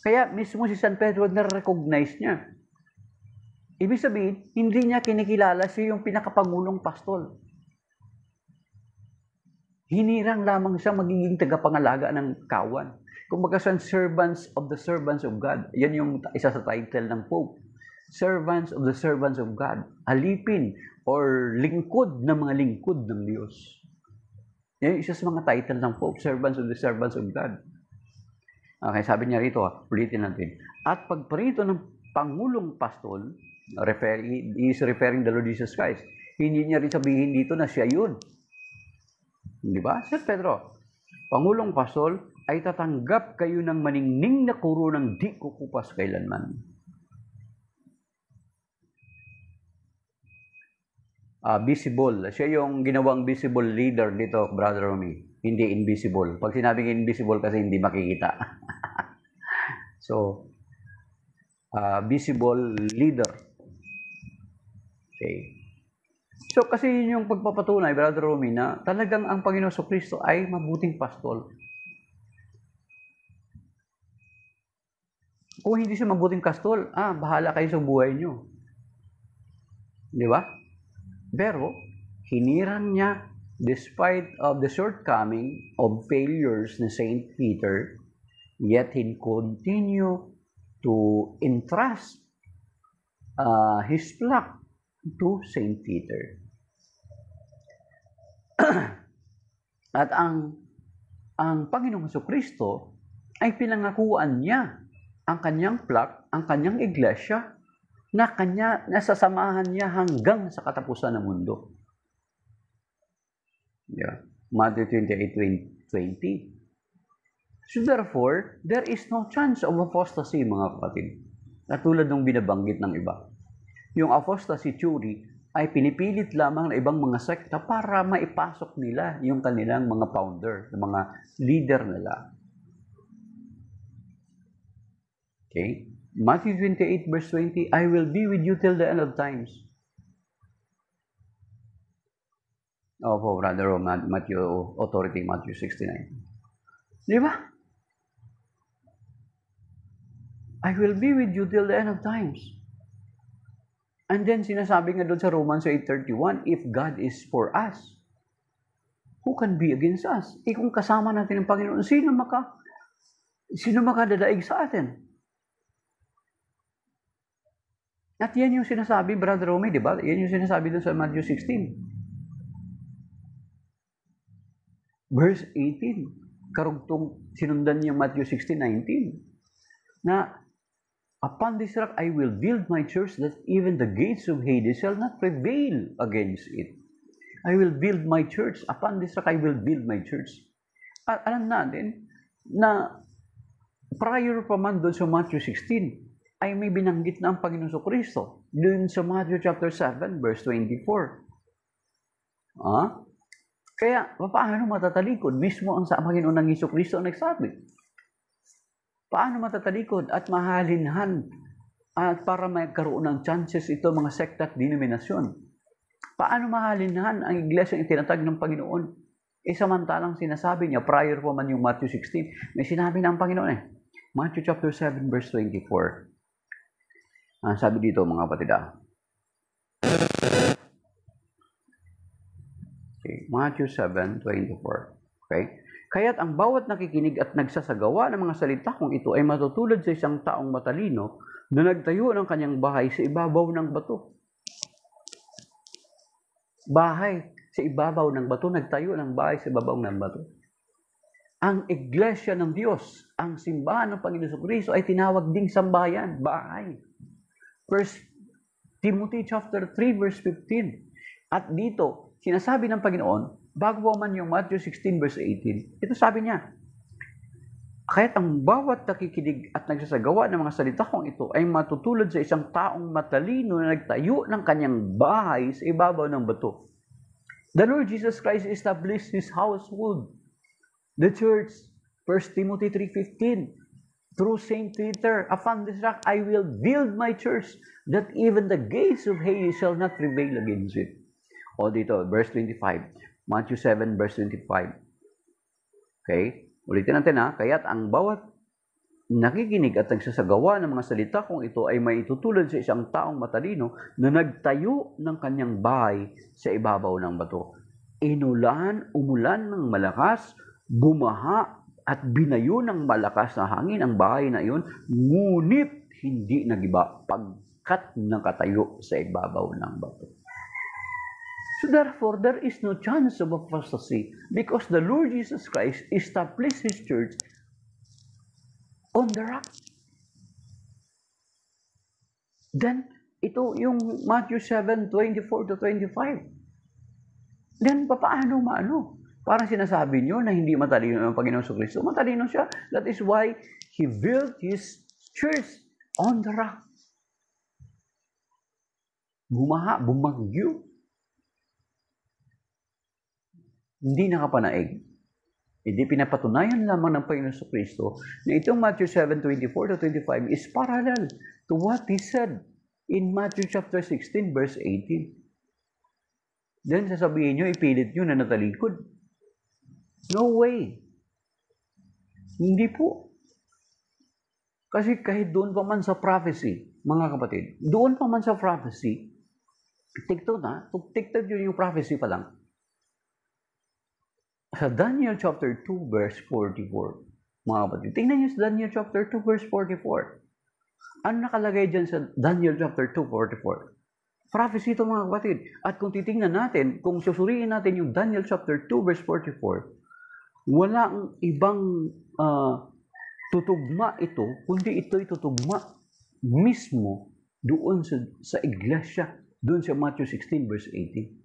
Kaya mismo si San Pedro na-recognize niya. Ibig sabihin, hindi niya kinikilala siya yung pinakapangulong pastol. Hinirang lamang siya magiging tagapangalaga ng kawan. Kumbaga sa servants of the servants of God. Yan yung isa sa title ng Pope. Servants of the servants of God. Alipin or lingkod ng mga lingkod ng Diyos. Yan yung isa sa mga title ng Pope. Servants of the servants of God. Okay, sabi niya rito, ulitin natin. At pagparito ng Pangulong Pastol, he is referring the Lord Jesus Christ. Hindi niya rin sabihin dito na siya yun. Di ba? Sir Pedro, Pangulong Pastol ay tatanggap kayo ng maningning na kuro ng di kukupas kailanman. Visible. Siya yung ginawang visible leader dito, Brother Romy. Hindi invisible. Pag sinabing invisible kasi hindi makikita. So, visible leader. Okay. So, kasi yun yung pagpapatunay, Brother Romy, na talagang ang Panginoon Jesucristo ay mabuting pastol. Kung hindi siya mabuting pastol, bahala kayo sa buhay nyo. Di ba? Pero, hinirang niya, despite of the shortcoming of failures ni Saint Peter, yet he continued to entrust his flock to Saint Peter. At ang Panginoong Jesucristo ay pinangakuan niya ang kanyang flock, ang kanyang iglesia, na nasasamahan niya hanggang sa katapusan ng mundo. Yeah. Matthew 28:20. So therefore, there is no chance of apostasy, mga kapatid. Katulad ng binabanggit ng iba. Yung apostasy theory ay pinipilit lamang ng ibang mga sekta para maipasok nila yung kanilang mga founder, yung mga leader nila. Okay? Matthew 28 verse 20, I will be with you till the end of times. Opo, Brother Matthew, authority, Matthew 69. Di ba? I will be with you till the end of times. And then sinasabi nga doon sa Romans 8:31, if God is for us, who can be against us? Kung kasama natin ang Panginoon, sino makadadaig sa atin? At yan yung sinasabi, Brother Romy, di ba? Yan yung sinasabi doon sa Matthew 16. Verse 18. Karugtong sinundan niya Matthew 16:19. Na, upon this rock I will build my church, that even the gates of Hades shall not prevail against it. I will build my church. Upon this rock I will build my church. At alam natin na prior pa man doon sa Matthew 16, ay may binanggit na ang Panginoon Jesucristo doon sa Matthew chapter 7 verse 24. Kaya paano matatalikod? Mismo ang sa Panginoon ng Jesucristo ang nagsabi. Paano matatalikod at mahalinhan at para magkaroon ng chances ito mga sekta at denominasyon? Paano mahalinhan ang iglesia ang itinatag ng Panginoon? Samantalang sinasabi niya, prior po man yung Matthew 16, may sinabi na ang Panginoon Matthew chapter 7 verse 24. Sabi dito mga kapatid Okay, Matthew 7:24. Okay? Kaya't ang bawat nakikinig at nagsasagawa ng mga salita kong ito ay matutulad sa isang taong matalino na nagtayo ng kanyang bahay sa ibabaw ng bato. Bahay sa ibabaw ng bato, nagtayo ng bahay sa ibabaw ng bato. Ang iglesia ng Diyos, ang simbahan ng Panginoon Jesucristo ay tinawag ding sambahayan, bahay. 1 Timothy chapter 3 verse 15. At dito, sinasabi ng Panginoon, bago man yung Matthew 16 verse 18, ito sabi niya, kaya't ang bawat nakikinig at nagsasagawa ng mga salita kong ito ay matutulad sa isang taong matalino na nagtayo ng kanyang bahay sa ibabaw ng bato. The Lord Jesus Christ established His household, the church, 1 Timothy 3:15. Through Saint Peter, upon this rock I will build my church, that even the gates of Hades shall not prevail against it. O dito, verse 25. Matthew 7, verse 25. Okay? Ulitin natin ha. Kaya't ang bawat nakikinig at nagsasagawa ng mga salita kong ito ay maitutulad sa isang taong matalino na nagtayo ng kanyang bahay sa ibabaw ng bato. Umulan ng malakas, bumaha at binayo ng malakas na hangin ang bahay na iyon, ngunit hindi nagiba pagkat nakatayo sa ibabaw ng bato. So therefore, there is no chance of apostasy because the Lord Jesus Christ established His church on the rock. Then, ito yung Matthew 7:24-25. Then, paano maano? Parang sinasabi nyo na hindi matalino ang Panginoon Jesucristo. Matalino siya. That is why He built His church on the rock. Bumaha, bumagyo. Hindi nakapanaig. Hindi pinapatunayan lamang ng Panginoon Jesucristo na itong Matthew 7:24-25 is parallel to what He said in Matthew chapter 16 verse 18. Then sasabihin nyo, ipilit nyo na natalikod. No way. Hindi po. Kasi kahit doon pa man sa prophecy, mga kapatid, doon pa man sa prophecy, tiktok yun yung prophecy pa lang. Sa Daniel chapter 2 verse 44, mga kapatid, tingnan niyo sa Daniel chapter 2 verse 44. Ano nakalagay dyan sa Daniel chapter 2 44? Prophecy ito, mga kapatid. At kung titingnan natin, kung susuriin natin yung Daniel chapter 2 verse 44, walang ibang tutugma ito, kundi ito'y tutugma mismo doon sa iglesia, doon sa Matthew 16 verse 18.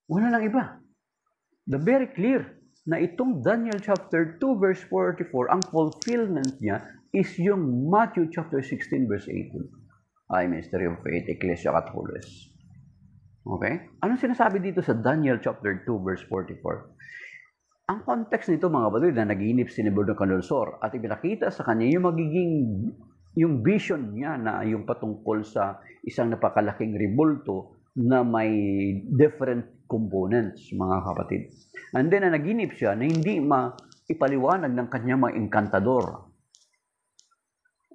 Wala lang iba. The very clear na itong Daniel chapter 2 verse 44, ang fulfillment niya is yung Matthew chapter 16 verse 18. Ay, Mystery of Faith, Ecclesia Catholicos. Okay? Anong sinasabi dito sa Daniel chapter 2 verse 44? Ang context nito, mga kapatid, na naginip si Nebuchadnezzar at ipinakita sa kanya yung vision niya na yung patungkol sa isang napakalaking rebulto na may different components, mga kapatid. And then, naginip siya na hindi maipaliwanag ng kanya mga enkantador.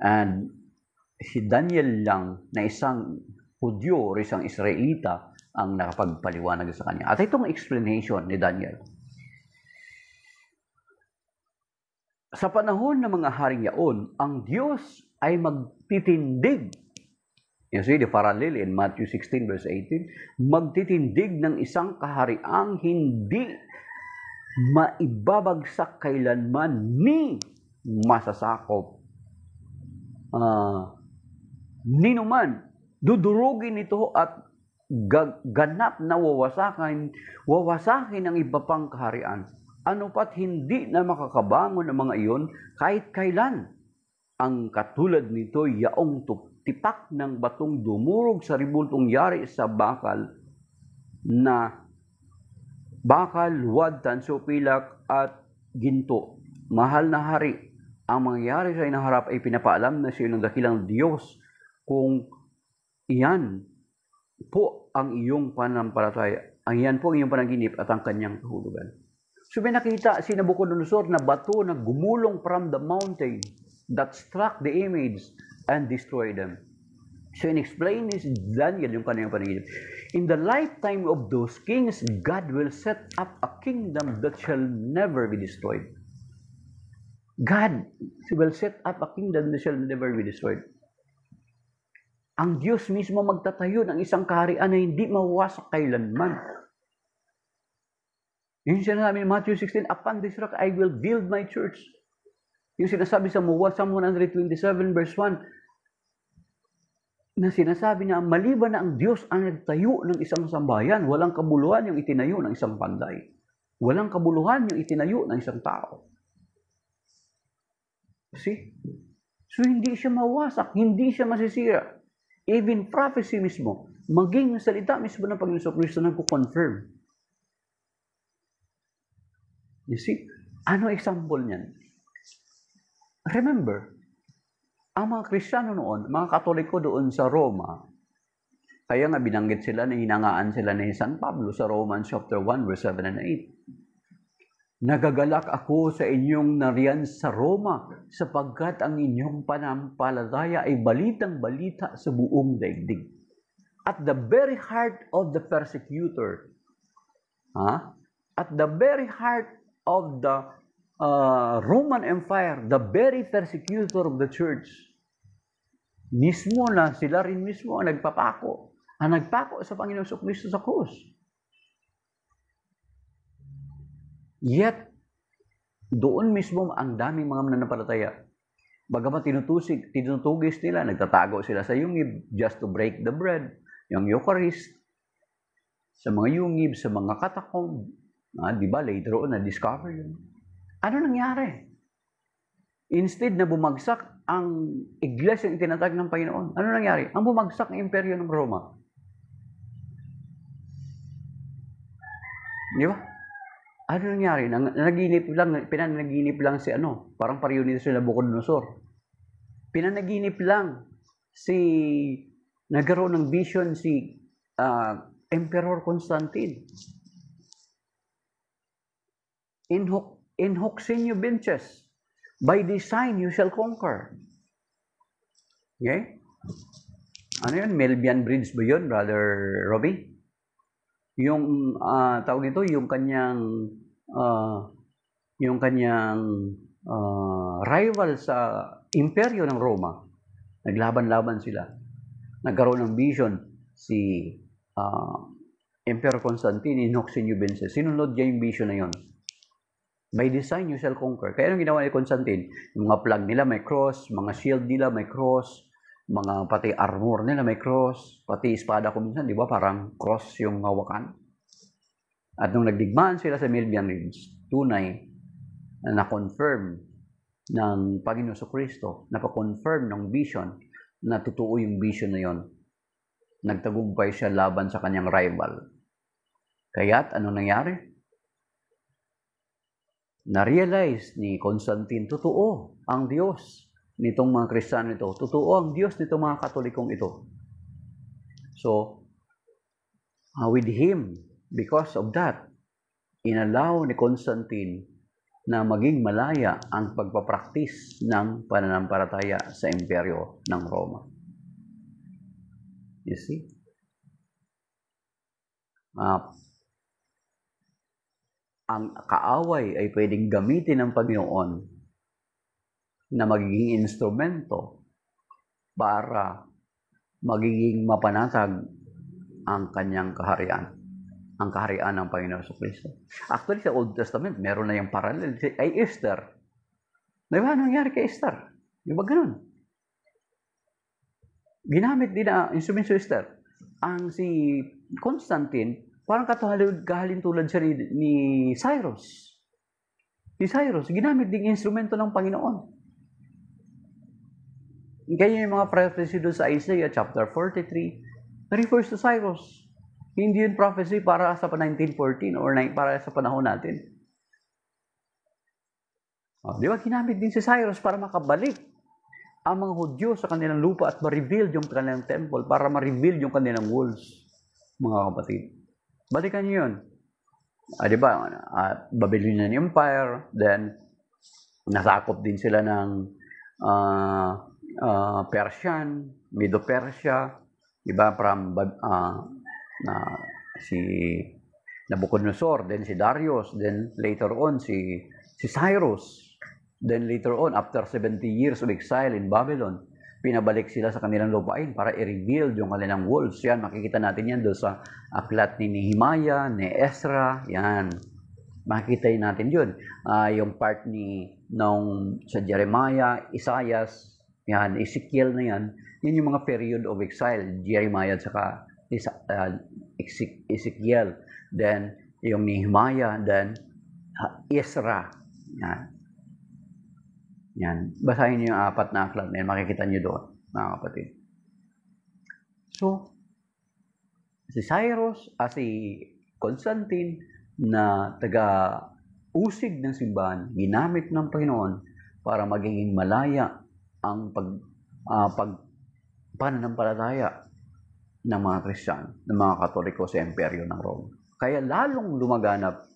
And si Daniel lang na isang Hudyo o isang Israelita ang nakapagpaliwanag sa kanya. At itong explanation ni Daniel. Sa panahon ng mga haring yaon, ang Diyos ay magtitindig. You see, the parallel in Matthew 16 verse 18, magtitindig ng isang kahariang hindi maibabagsak kailanman ni masasakop. Ninuman, dudurugin ito at ganap na wawasakin ang iba pang kaharian. Ano pat hindi na makakabangon ng mga iyon kahit kailan. Ang katulad nito, yaong tipak ng batong dumurog sa ribultong yari sa bakal na bakal, luwad, tanso, pilak at ginto. Mahal na hari, ang mangyayari sa inaharap ay pinapaalam na siya ng dakilang Diyos kung iyan po ang iyong panampalataya, ang iyan po ang iyong panaginip at ang kanyang kahulugan. So may nakita si Nebuchadnezzar na bato na gumulong from the mountain that struck the image and destroyed them. So in-explain this Daniel yung kanyang panaginip. In the lifetime of those kings, God will set up a kingdom that shall never be destroyed. God will set up a kingdom that shall never be destroyed. Ang Diyos mismo magtatayo ng isang kaharian na hindi mawawasak kailanman. Yung sinasabi ni Matthew 16, upon this rock I will build my church. Yung sinasabi sa Psalm 127 verse 1, na sinasabi na maliban na ang Diyos ang nagtayo ng isang sambayan, walang kabuluhan yung itinayo ng isang panday. Walang kabuluhan yung itinayo ng isang tao. See? So hindi siya mawasak, hindi siya masisira. Even prophecy mismo, maging salita mismo ng Panginoon Kristo nagko-confirm. You see? Ano example niyan? Remember, ang mga Kristiyano noon, mga Katoliko doon sa Roma, kaya nga binanggit sila na hinangaan sila ni San Pablo sa Romans chapter 1, verse 7 and 8. Nagagalak ako sa inyong nariyan sa Roma sapagkat ang inyong panampalataya ay balitang-balita sa buong daigdig. At the very heart of the persecutor, at the very heart of the Roman Empire, the very persecutor of the church, mismo na sila rin mismo ang nagpapako. Ang nagpako sa Panginoon Kristo sa krus. Yet, doon mismo ang daming mga mananampalataya. Bagamat tinutugis nila, nagtatago sila sa yungib just to break the bread, yung Eucharist, sa mga yungib, sa mga katakomb. Di ba, later on, na-discover yun. Ano nangyari? Instead na bumagsak ang iglesia yung itinatag ng Panginoon, ano nangyari? Ang bumagsak ng imperyo ng Roma. Di ba? Ano nangyari? Pinanaginip lang si parang pareho nito sila Nabucodonosor. Pinanaginip lang nagkaroon ng vision si Emperor Constantine. In hoc signo vinces, by this sign you shall conquer. Okay? Ano yun? Melvian Bridge ba yun, Brother Robbie? Yung, tawag ito, yung kanyang rival sa imperyo ng Roma. Naglaban-laban sila. Nagkaroon ng vision si Emperor Constantine in hoc signo vinces. Sinunod niya yung vision na yun. By design, you shall conquer. Kaya anong ginawa ni Constantine? Yung mga flag nila may cross, mga shield nila may cross, mga pati armor nila may cross, pati espada ko minsan, di ba? Parang cross yung hawakan. At nung nagdigmaan sila sa Melvian Ridge, tunay na na-confirm ng Panginoon Kristo, napa-confirm ng vision na totoo yung vision na yon. Nagtagumpay siya laban sa kanyang rival. Kaya't ano nangyari? Na-realize ni Constantine, totoo ang Diyos nitong mga Kristiyano ito. Totoo ang Diyos nitong mga Katolikong ito. So, with him, because of that, inallow ni Constantine na maging malaya ang pagpapraktis ng pananampalataya sa imperyo ng Roma. You see? Ang kaaway ay pwedeng gamitin ng Panginoon na magiging instrumento para magiging mapanatag ang kanyang kaharian. Ang kaharian ng Panginoon Kristo. Actually, sa Old Testament, meron na yung parallel ay Esther. Di ba? Ano nangyari kay Esther? Di ba ganun? Ginamit din na instrument sa Esther. Ang si Constantine, parang kahalintulad siya ni Cyrus. Si Cyrus, ginamit ding instrumento ng Panginoon. Kaya yung mga prophecy doon sa Isaiah chapter 43, refers to Cyrus. Hindi yun prophecy para sa 1914 or para sa panahon natin. Di ba? Ginamit din si Cyrus para makabalik ang mga Hudyo sa kanilang lupa at ma-reveal yung kanilang temple, para ma-reveal yung kanilang walls, mga kapatid. Balikan niyo yun. Di ba? Babylonian Empire, then nasakop din sila ng Persian, Medo-Persia, iba from na si Nabucodonosor, then si Darius, then later on si Cyrus, then later on after 70 years of exile in Babylon, pinabalik sila sa kanilang lupain para i-reveal yung kanilang walls. Yan, makikita natin yan doon sa aklat ni Nehemiah, ni Ezra, yan. Makikita natin yun. Yung part sa Jeremiah, Isaiah, yan, Ezekiel na yan, yun yung mga period of exile, Jeremiah at saka Ezekiel. Then, yung Nehemiah, then Ezra. Yan. Yan. Basahin niyo yung 4 na aklat na yan. Makikita niyo doon, mga kapatid. So, si Cyrus, si Constantine, na taga-usig ng simbahan, ginamit ng Panginoon para magiging malaya ang pananampalataya ng mga Kristiyano, ng mga Katoliko sa Imperyo ng Rome. Kaya lalong lumaganap,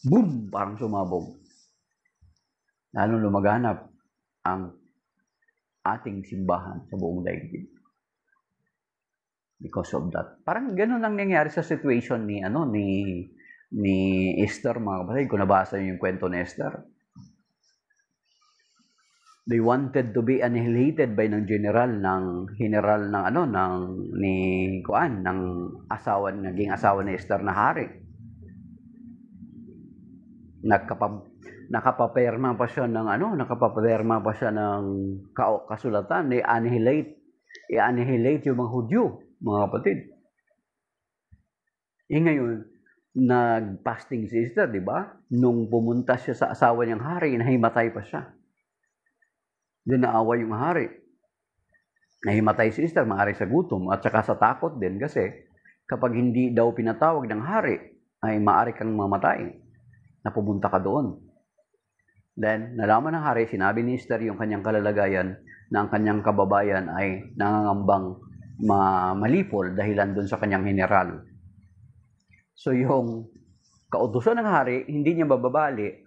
boom, parang sumabog. Lalong lumaganap ang ating simbahan sa buong daigdig. Because of that. Parang gano'n lang nangyari sa situation ni Esther, mga kapatid. Kung nabasa niyo yung kwento ni Esther. They wanted to be annihilated by naging asawa ni Esther na hari. Nakapaperma pa siya ng kasulatan, i-annihilate yung mga Hudyo, mga kapatid. Ngayon, nag-fasting si Esther, di ba? Nung pumunta siya sa asawa niyang hari, nahimatay pa siya. Doon naawa yung hari. Nahimatay si Esther, maaari sa gutom at saka sa takot din kasi kapag hindi daw pinatawag ng hari, ay maaari kang mamatay na pumunta ka doon. Then, nalaman ng hari, sinabi ni Esther yung kanyang kalalagayan na ang kanyang kababayan ay nangangambang malipol dahilan doon sa kanyang general. So, yung kautusan ng hari, hindi niya mababali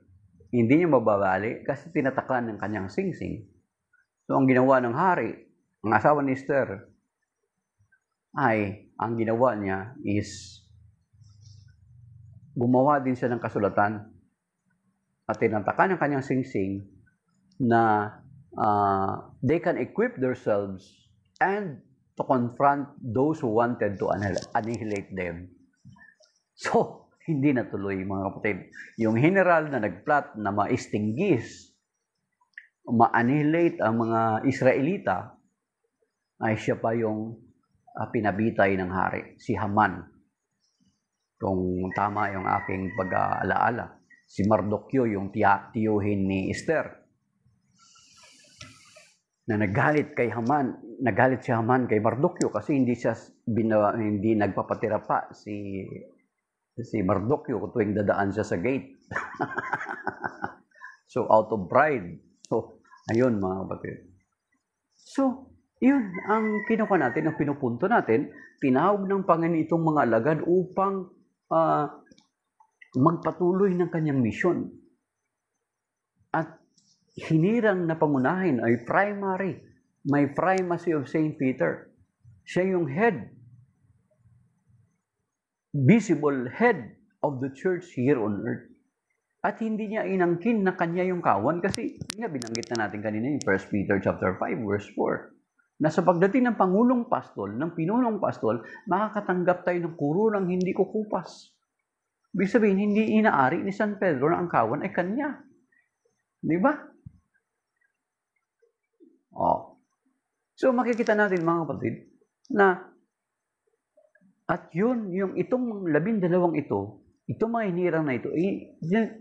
kasi tinatakan ng kanyang singsing. So, ang ginawa ng hari, ang asawa ni Esther, ang ginawa niya is gumawa din siya ng kasulatan at tinatakan ng kanyang singsing na they can equip themselves and to confront those who wanted to annihilate them. So, hindi natuloy, mga kapatid. Yung general na nagplot na ma-extinguish, ma-annihilate ang mga Israelita, ay siya pa yung pinabitay ng hari, si Haman. Kung tama yung aking pag-aalaala, si Mardukyo yung tiyuhin ni Esther. Na nagalit si Haman kay Mardukyo kasi hindi nagpapatira pa si Mardukyo tuwing dadaan siya sa gate. So, out of pride. So, ayun, mga kapatid. So, yun ang kinuha natin, ang pinupunto natin. Tinawag ng Panginoon itong mga alagad upang magpatuloy ng kanyang misyon. At hinirang na pangunahin ay may primacy of St. Peter. Siya yung head, visible head of the church here on earth. At hindi niya inangkin na kanya yung kawan kasi binanggit na natin kanina yung 1 Peter chapter 5 verse 4 na sa pagdating ng Pangulong Pastol, ng Pinunong Pastol, makakatanggap tayo ng kurunang hindi kukupas. Ibig sabihin, hindi inaari ni San Pedro na ang kawan ay kanya. Di ba? So makikita natin, mga kapatid, na at yun, itong 12 ito, itong mga hinirang na ito,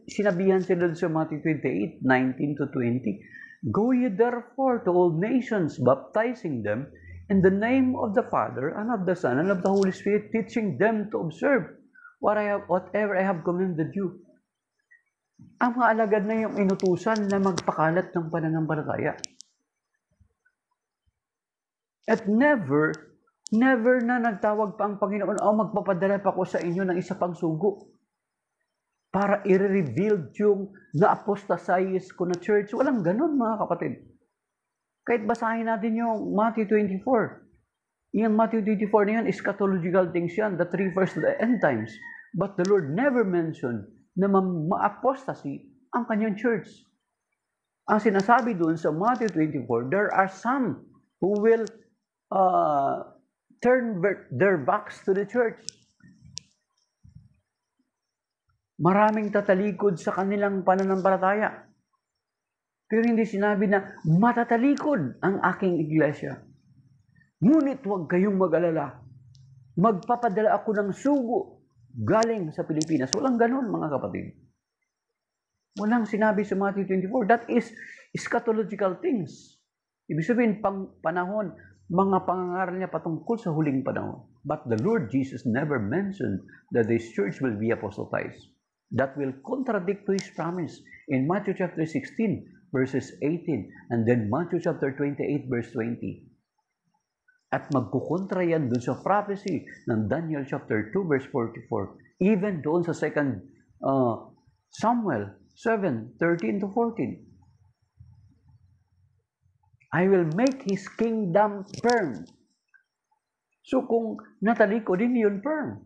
sinabihan sila sa Matthew 28, 19-20, Go ye therefore to all nations, baptizing them in the name of the Father, and of the Son, and of the Holy Spirit, teaching them to observe whatever I have commanded you. Ang mga alagad na yung inutusan na magpakalat ng pananampalataya. At never na nagtawag pa ang Panginoon, magpapadala pa ko sa inyo ng isa pang sugo para i-reveal yung na-apostasize ko na church. Walang ganun, mga kapatid. Kahit basahin natin yung Matthew 24. Yung Matthew 24 na yan, eschatological things yan that refers to the end times. But the Lord never mentioned na ma-apostasy ang kanyang church. Ang sinasabi doon sa Matthew 24, there are some who will turn their backs to the church. Maraming tatalikod sa kanilang pananampalataya. Pero hindi sinabi na matatalikod ang aking iglesia. Ngunit huwag kayong mag-alala. Magpapadala ako ng sugo galing sa Pilipinas. Walang ganon, mga kapatid. Walang sinabi sa Matthew 24. That is eschatological things. Ibig sabihin, panahon, mga pangangaral niya patungkol sa huling panahon. But the Lord Jesus never mentioned that this church will be apostatized. That will contradict to His promise in Matthew chapter 16, verses 18, and then Matthew chapter 28, verse 20. At magkukontra yan dun sa prophecy ng Daniel chapter 2, verse 44. Even doon sa 2 Samuel 7, 13 to 14. I will make His kingdom firm. So kung natalikod, hindi yun firm.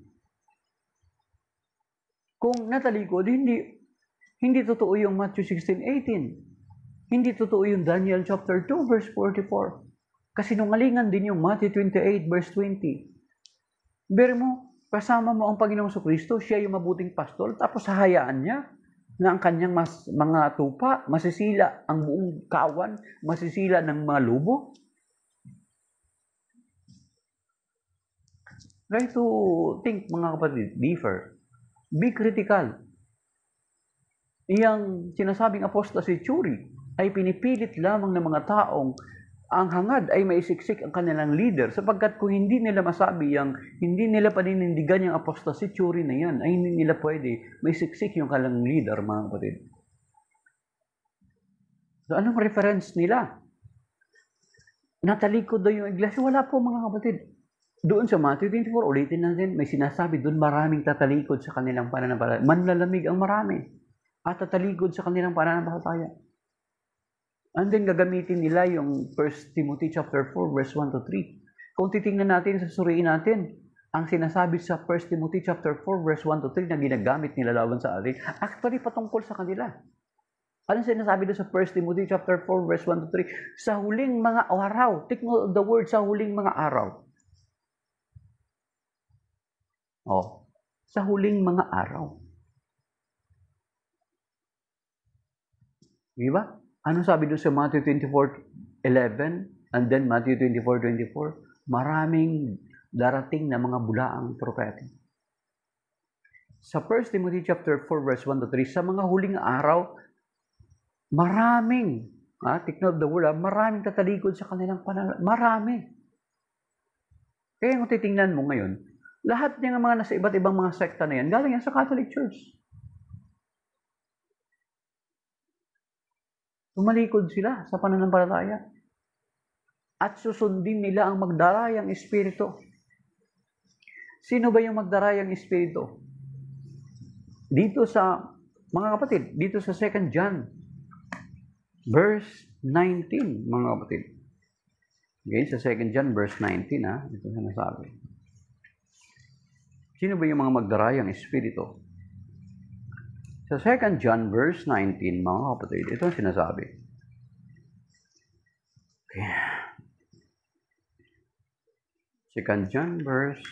Kung natalikod, hindi totoo yung Matthew 16, 18. Hindi totoo yung Daniel chapter 2, verse 44. Kasinungalingan din yung Matthew 28, verse 20. Pero mo, kasama mo ang Panginoong Kristo, siya yung mabuting pastol, tapos hahayaan niya na ang kanyang mga tupa, masisila ang buong kawan, masisila ng mga lubo. Try to think, mga kapatid, differ. Be critical. Iyang sinasabing apostasy theory ay pinipilit lamang ng mga taong ang hangad ay maisiksik ang kanilang leader sapagkat kung hindi nila masabi hindi nila paninindigan yung apostasy theory na yan, ay hindi nila pwede maisiksik yung kanilang leader, mga kapatid. So, anong reference nila? Natalikod daw yung iglesia? Wala po, mga kapatid. Doon sa Matthew 24, ulitin natin, may sinasabi doon maraming tatalikod sa kanilang pananampalataya. Manlalamig ang marami at tatalikod sa kanilang pananampalataya. And then gagamitin nila yung 1 Timothy chapter 4, verse 1 to 3. Kung titingnan natin, susuriin natin, ang sinasabi sa 1 Timothy chapter 4, verse 1 to 3 na ginagamit nila laban sa atin, actually patungkol sa kanila. Anong sinasabi doon sa 1 Timothy chapter 4, verse 1 to 3? Sa huling mga araw. Take note of the word, sa huling mga araw. Oh, sa huling mga araw. Di ba? Ano sabi doon sa Matthew 24:11 and then Matthew 24:24? Maraming darating na mga bulaang propeta. Sa 1 Timothy chapter 4 verse 1 to 3, sa mga huling araw, maraming, take note of the word, maraming tatalikod sa kanilang pananampalataya. Marami. Kaya kung titingnan mo ngayon, lahat ng mga nasa iba't ibang mga sekta na yan, galing yan sa Catholic Church. Tumalikod sila sa pananampalataya. At susundin nila ang magdarayang espiritu. Sino ba yung magdarayang espiritu? Dito sa, mga kapatid, dito sa 2 John, verse 19, mga kapatid. Okay, sa 2 John, verse 19, ito sinasabi. Sino ba yung mga magdarayang espiritu? Sa 2 John verse 19, mga kapatid, ito ang sinasabi. Okay. 2 John verse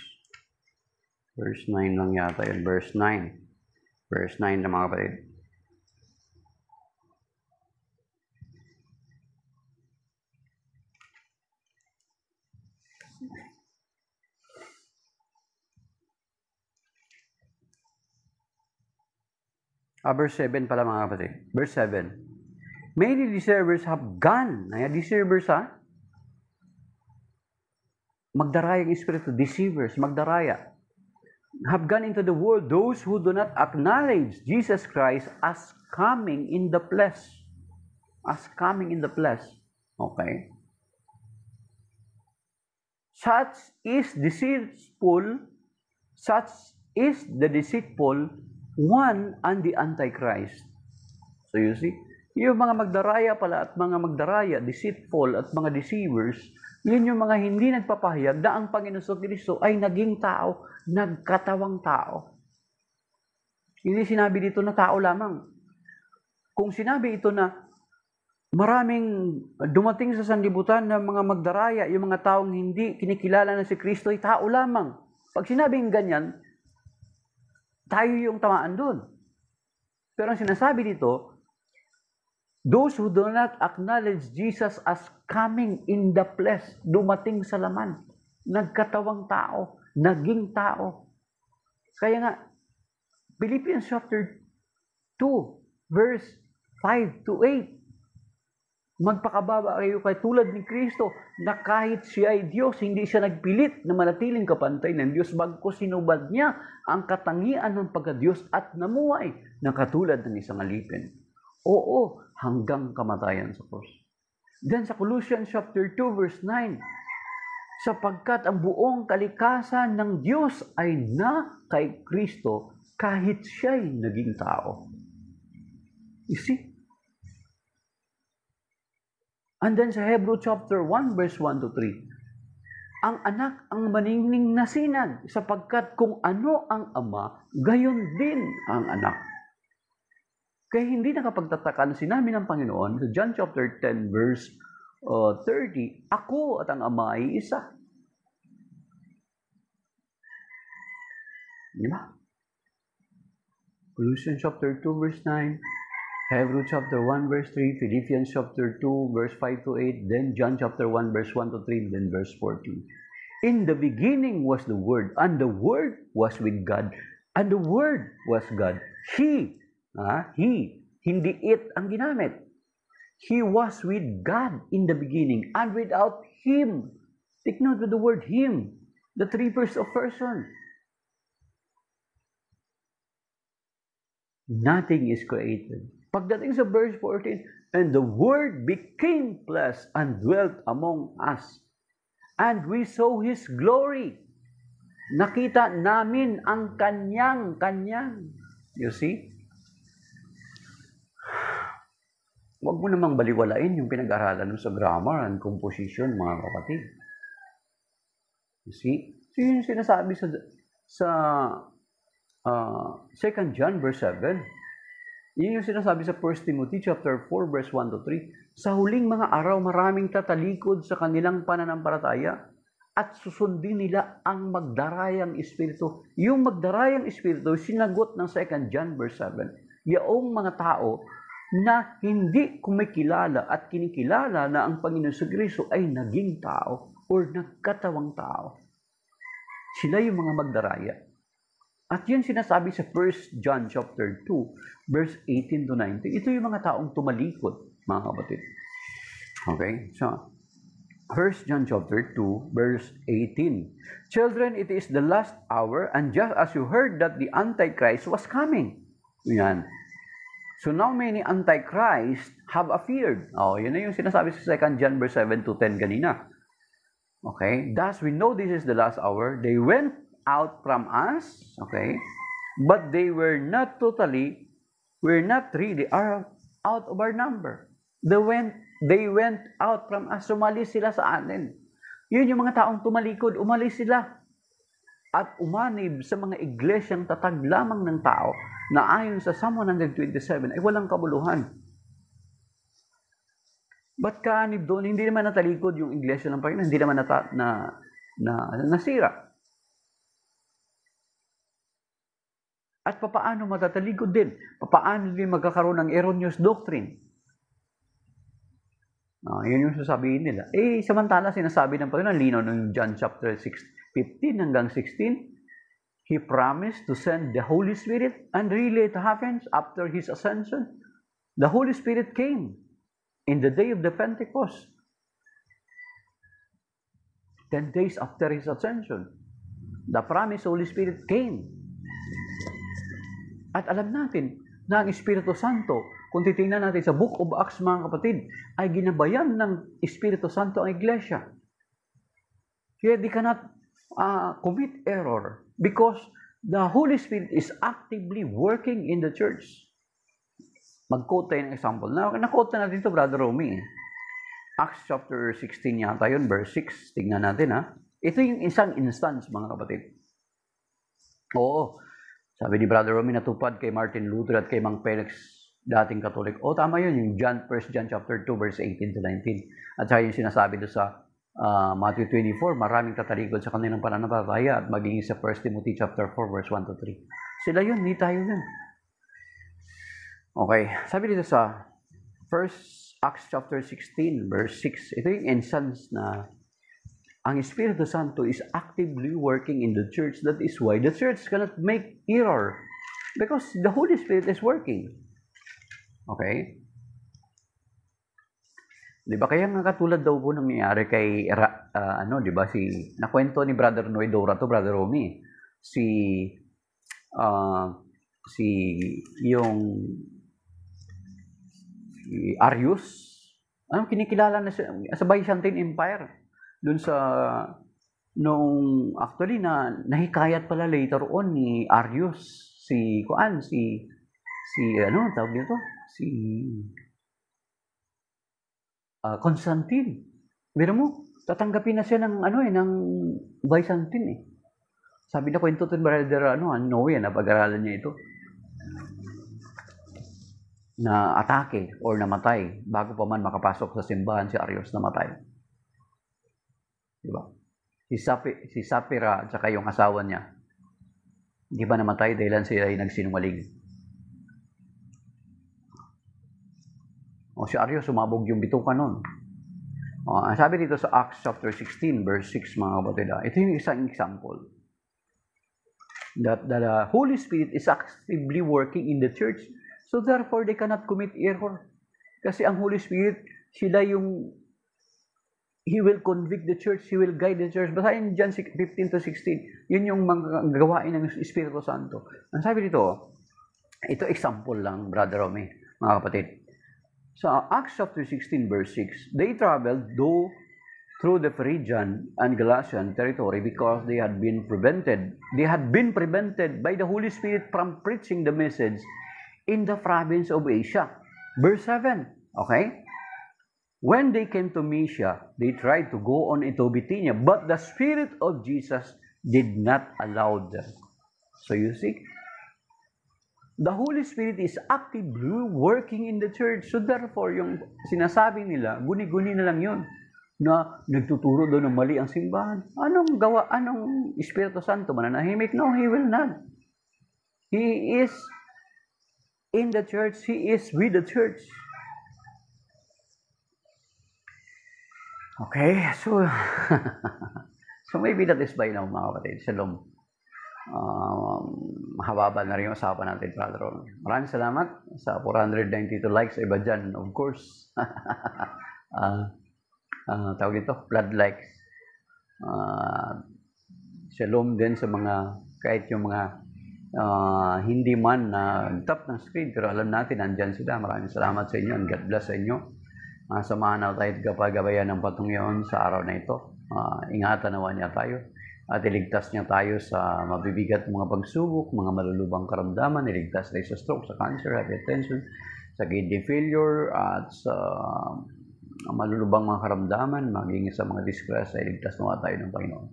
9 lang yata yun. Verse 9. Verse 9 na mga kapatid. Verse 7 pala, mga kapatid. Verse 7. Many deceivers have gone. Deceivers, magdarayang espiritu. Deceivers, magdaraya. Have gone into the world those who do not acknowledge Jesus Christ as coming in the flesh. As coming in the flesh. Okay? Such is the deceitful one and the Antichrist. So you see, Yung mga magdaraya pala at mga magdaraya, deceitful at mga deceivers, yun yung mga hindi nagpapahayag na ang Panginoon Kristo ay naging tao, nagkatawang tao. Hindi sinabi dito na tao lamang. Kung sinabi ito na maraming dumating sa sanlibutan ng mga magdaraya, yung mga taong hindi kinikilala na si Kristo ay tao lamang. Pag sinabing ganyan, tayo yung tamaan doon. Pero ang sinasabi dito, those who do not acknowledge Jesus as coming in the flesh, dumating sa laman, nagkatawang tao, naging tao. Kaya nga, Philippians chapter 2, verse 5 to 8, magpakababa kayo kay tulad ni Kristo na kahit siya ay Diyos, hindi siya nagpilit na manatiling kapantay ng Diyos, bagkus sinubad niya ang katangian ng pagka-Diyos at namuhay na katulad ng isang alipin. Oo, hanggang kamatayan sa krus. Then sa Colossians chapter 2 verse 9, sapagkat ang buong kalikasan ng Diyos ay na kay Kristo kahit siya'y naging tao. You see? And then sa Hebrew chapter 1 verse 1 to 3, ang anak ang maningning nasinan sapagkat kung ano ang ama, gayon din ang anak. Kaya hindi nakapagtataka na sinabi ng Panginoon sa John chapter 10 verse 30, ako at ang ama ay isa. Di ba? Colossians chapter 2 verse 9, Hebrew chapter 1 verse 3, Philippians chapter 2 verse 5 to 8, then John chapter 1 verse 1 to 3, then verse 14. In the beginning was the Word, and the Word was with God, and the Word was God. He, hindi it ang ginamit. He was with God in the beginning, and without Him, take note with the word Him, the three first of person. Nothing is created. Pagdating sa verse 14, and the Word became flesh and dwelt among us, and we saw His glory. Nakita namin ang kanyang. You see? Huwag mo namang baliwalain yung pinag-aralan sa grammar and composition, mga kapatid. You see? So yun yung sinasabi sa 2 John verse 7. Yun yung sinasabi sa 1 Timothy chapter 4 verse 1 to 3. Sa huling mga araw, maraming tatalikod sa kanilang pananampalataya at susundin nila ang magdarayang espiritu. Yung magdarayang espiritu, sinagot ng 2 John verse 7. Yaong mga tao na hindi kumikilala at kinikilala na ang Panginoon sa Kristo ay naging tao or nagkatawang tao. Sila yung mga magdaraya. At yun sinasabi sa 1 John chapter 2, verse 18 to 19. Ito yung mga taong tumalikod, mga kapatid. Okay? So, 1 John chapter 2, verse 18. Children, it is the last hour, and just as you heard that the Antichrist was coming. Yan. So now many Antichrist have appeared. Yun na yung sinasabi sa 2 John verse 7 to 10 kanina. Okay? Thus, we know this is the last hour. They went out from us, okay? But they were not really out of our number. They went out from us. Sumalis sila sa atin. Yun yung mga taong tumalikod, umalis sila. At umanib sa mga iglesyang tatag lamang ng tao na ayon sa Psalm 127 ay walang kabuluhan. Ba't kaanib doon? Hindi naman natalikod yung iglesia ng Panginoon, hindi naman nasira. At papaano matatalikod din? Papaano din magkakaroon ng erroneous doctrine? Yun yung sasabihin nila. Samantala sinasabi ng Panginoon, linaw ng John chapter 15 hanggang 16, He promised to send the Holy Spirit, and really it happens after His ascension. The Holy Spirit came in the day of the Pentecost. 10 days after His ascension, the promised Holy Spirit came. At alam natin na ang Espiritu Santo, kung titingnan natin sa Book of Acts, mga kapatid, ay ginabayan ng Espiritu Santo ang iglesia. Kaya they cannot commit error because the Holy Spirit is actively working in the church. mag-quote tayo ng example. Na-quote na natin ito, Brother Romy. Acts chapter 16 yata yun, verse 6. Tingnan natin ha. Ito yung isang instance, mga kapatid. Oo. Sabi ni Brother Romy, natupad kay Martin Luther at kay Mang Felix, dating Katolik. Tama yun, yung 1 John chapter 2, verse 18 to 19. At saka yung sinasabi doon sa Matthew 24, maraming tatalikod sa kanilang pananampalataya at maging sa 1 Timothy chapter 4, verse 1 to 3. Sila yun, hindi tayo yun. Okay, sabi dito sa Acts chapter 16, verse 6, ito yung instance na ang Espiritu Santo is actively working in the church. That is why the church cannot make error because the Holy Spirit is working. Okay? Di ba? Kaya nga katulad daw po nangyayari kay, di ba, nakwento ni Brother Noy Dora to, Brother Romy, yung Arius, kinikilala na sa Byzantine Empire. Doon actually nahikayat pala later on ni Arius, tawag dito? Constantine. Pero mo, tatanggapin na siya ng Byzantine eh. Sabi na kwento to Brother Noe, napag-aralan niya ito. Na atake or namatay bago pa man makapasok sa simbahan si Arius, namatay. Diba? Si Sapphira at saka yung asawa niya, hindi ba namatay dahil sila ay nagsinungaling? Si Arius, sumabog yung bituka nun. Sabi dito sa Acts chapter 16, verse 6, mga kapatid, ito yung isang example. That the Holy Spirit is actively working in the church, so therefore they cannot commit error. Kasi ang Holy Spirit, He will convict the church, He will guide the church. Basahin John 15 to 16. Yun yung mga gawain ng Espiritu Santo. Ang sabi dito, ito example lang, Brother Romy, mga kapatid. Sa Acts chapter 16, verse 6, they traveled through the Phrygian and Galatian territory because they had been prevented by the Holy Spirit from preaching the message in the province of Asia. Verse 7, okay? When they came to Mysia, they tried to go on into Bithynia, but the Spirit of Jesus did not allow them. So you see, the Holy Spirit is actively working in the church. So therefore, yung sinasabi nila, guni-guni na lang yun, na nagtuturo doon ng mali ang simbahan. Anong Espiritu Santo? Mananahimik? No, He will not. He is in the church. He is with the church. Okay, so maybe that is by now, mga kapatid. Shalom. Mahababa na rin yung usapan natin, Brother Ron. Maraming salamat sa 492 likes. Iba dyan, of course. Tawag ito, blood likes. Shalom din sa kahit yung mga hindi man tap ng screen, pero alam natin, nandyan sila. Maraming salamat sa inyo and God bless sa inyo. Samahan na tayo at kapagabayan ng patungyon sa araw na ito. Ingatan nawa niya tayo at iligtas niya tayo sa mabibigat mga pagsubok, mga malulubang karamdaman. Iligtas tayo sa stroke, sa cancer, hypertension, sa kidney failure, at sa malulubang mga karamdaman, maging sa mga disgrasya. Iligtas nawa tayo ng Panginoon.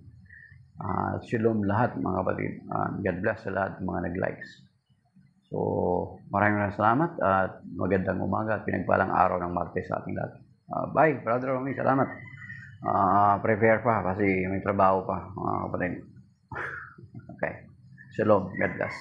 Shalom lahat, mga kapatid. God bless sa lahat ng mga nag-likes. So, maraming salamat at magandang umaga at pinagpalang araw ng Martes sa ating lahat. Bye, Brother Romy. Salamat. Prepare pa kasi may trabaho pa, mga kapatid. Okay. Shalom. God bless.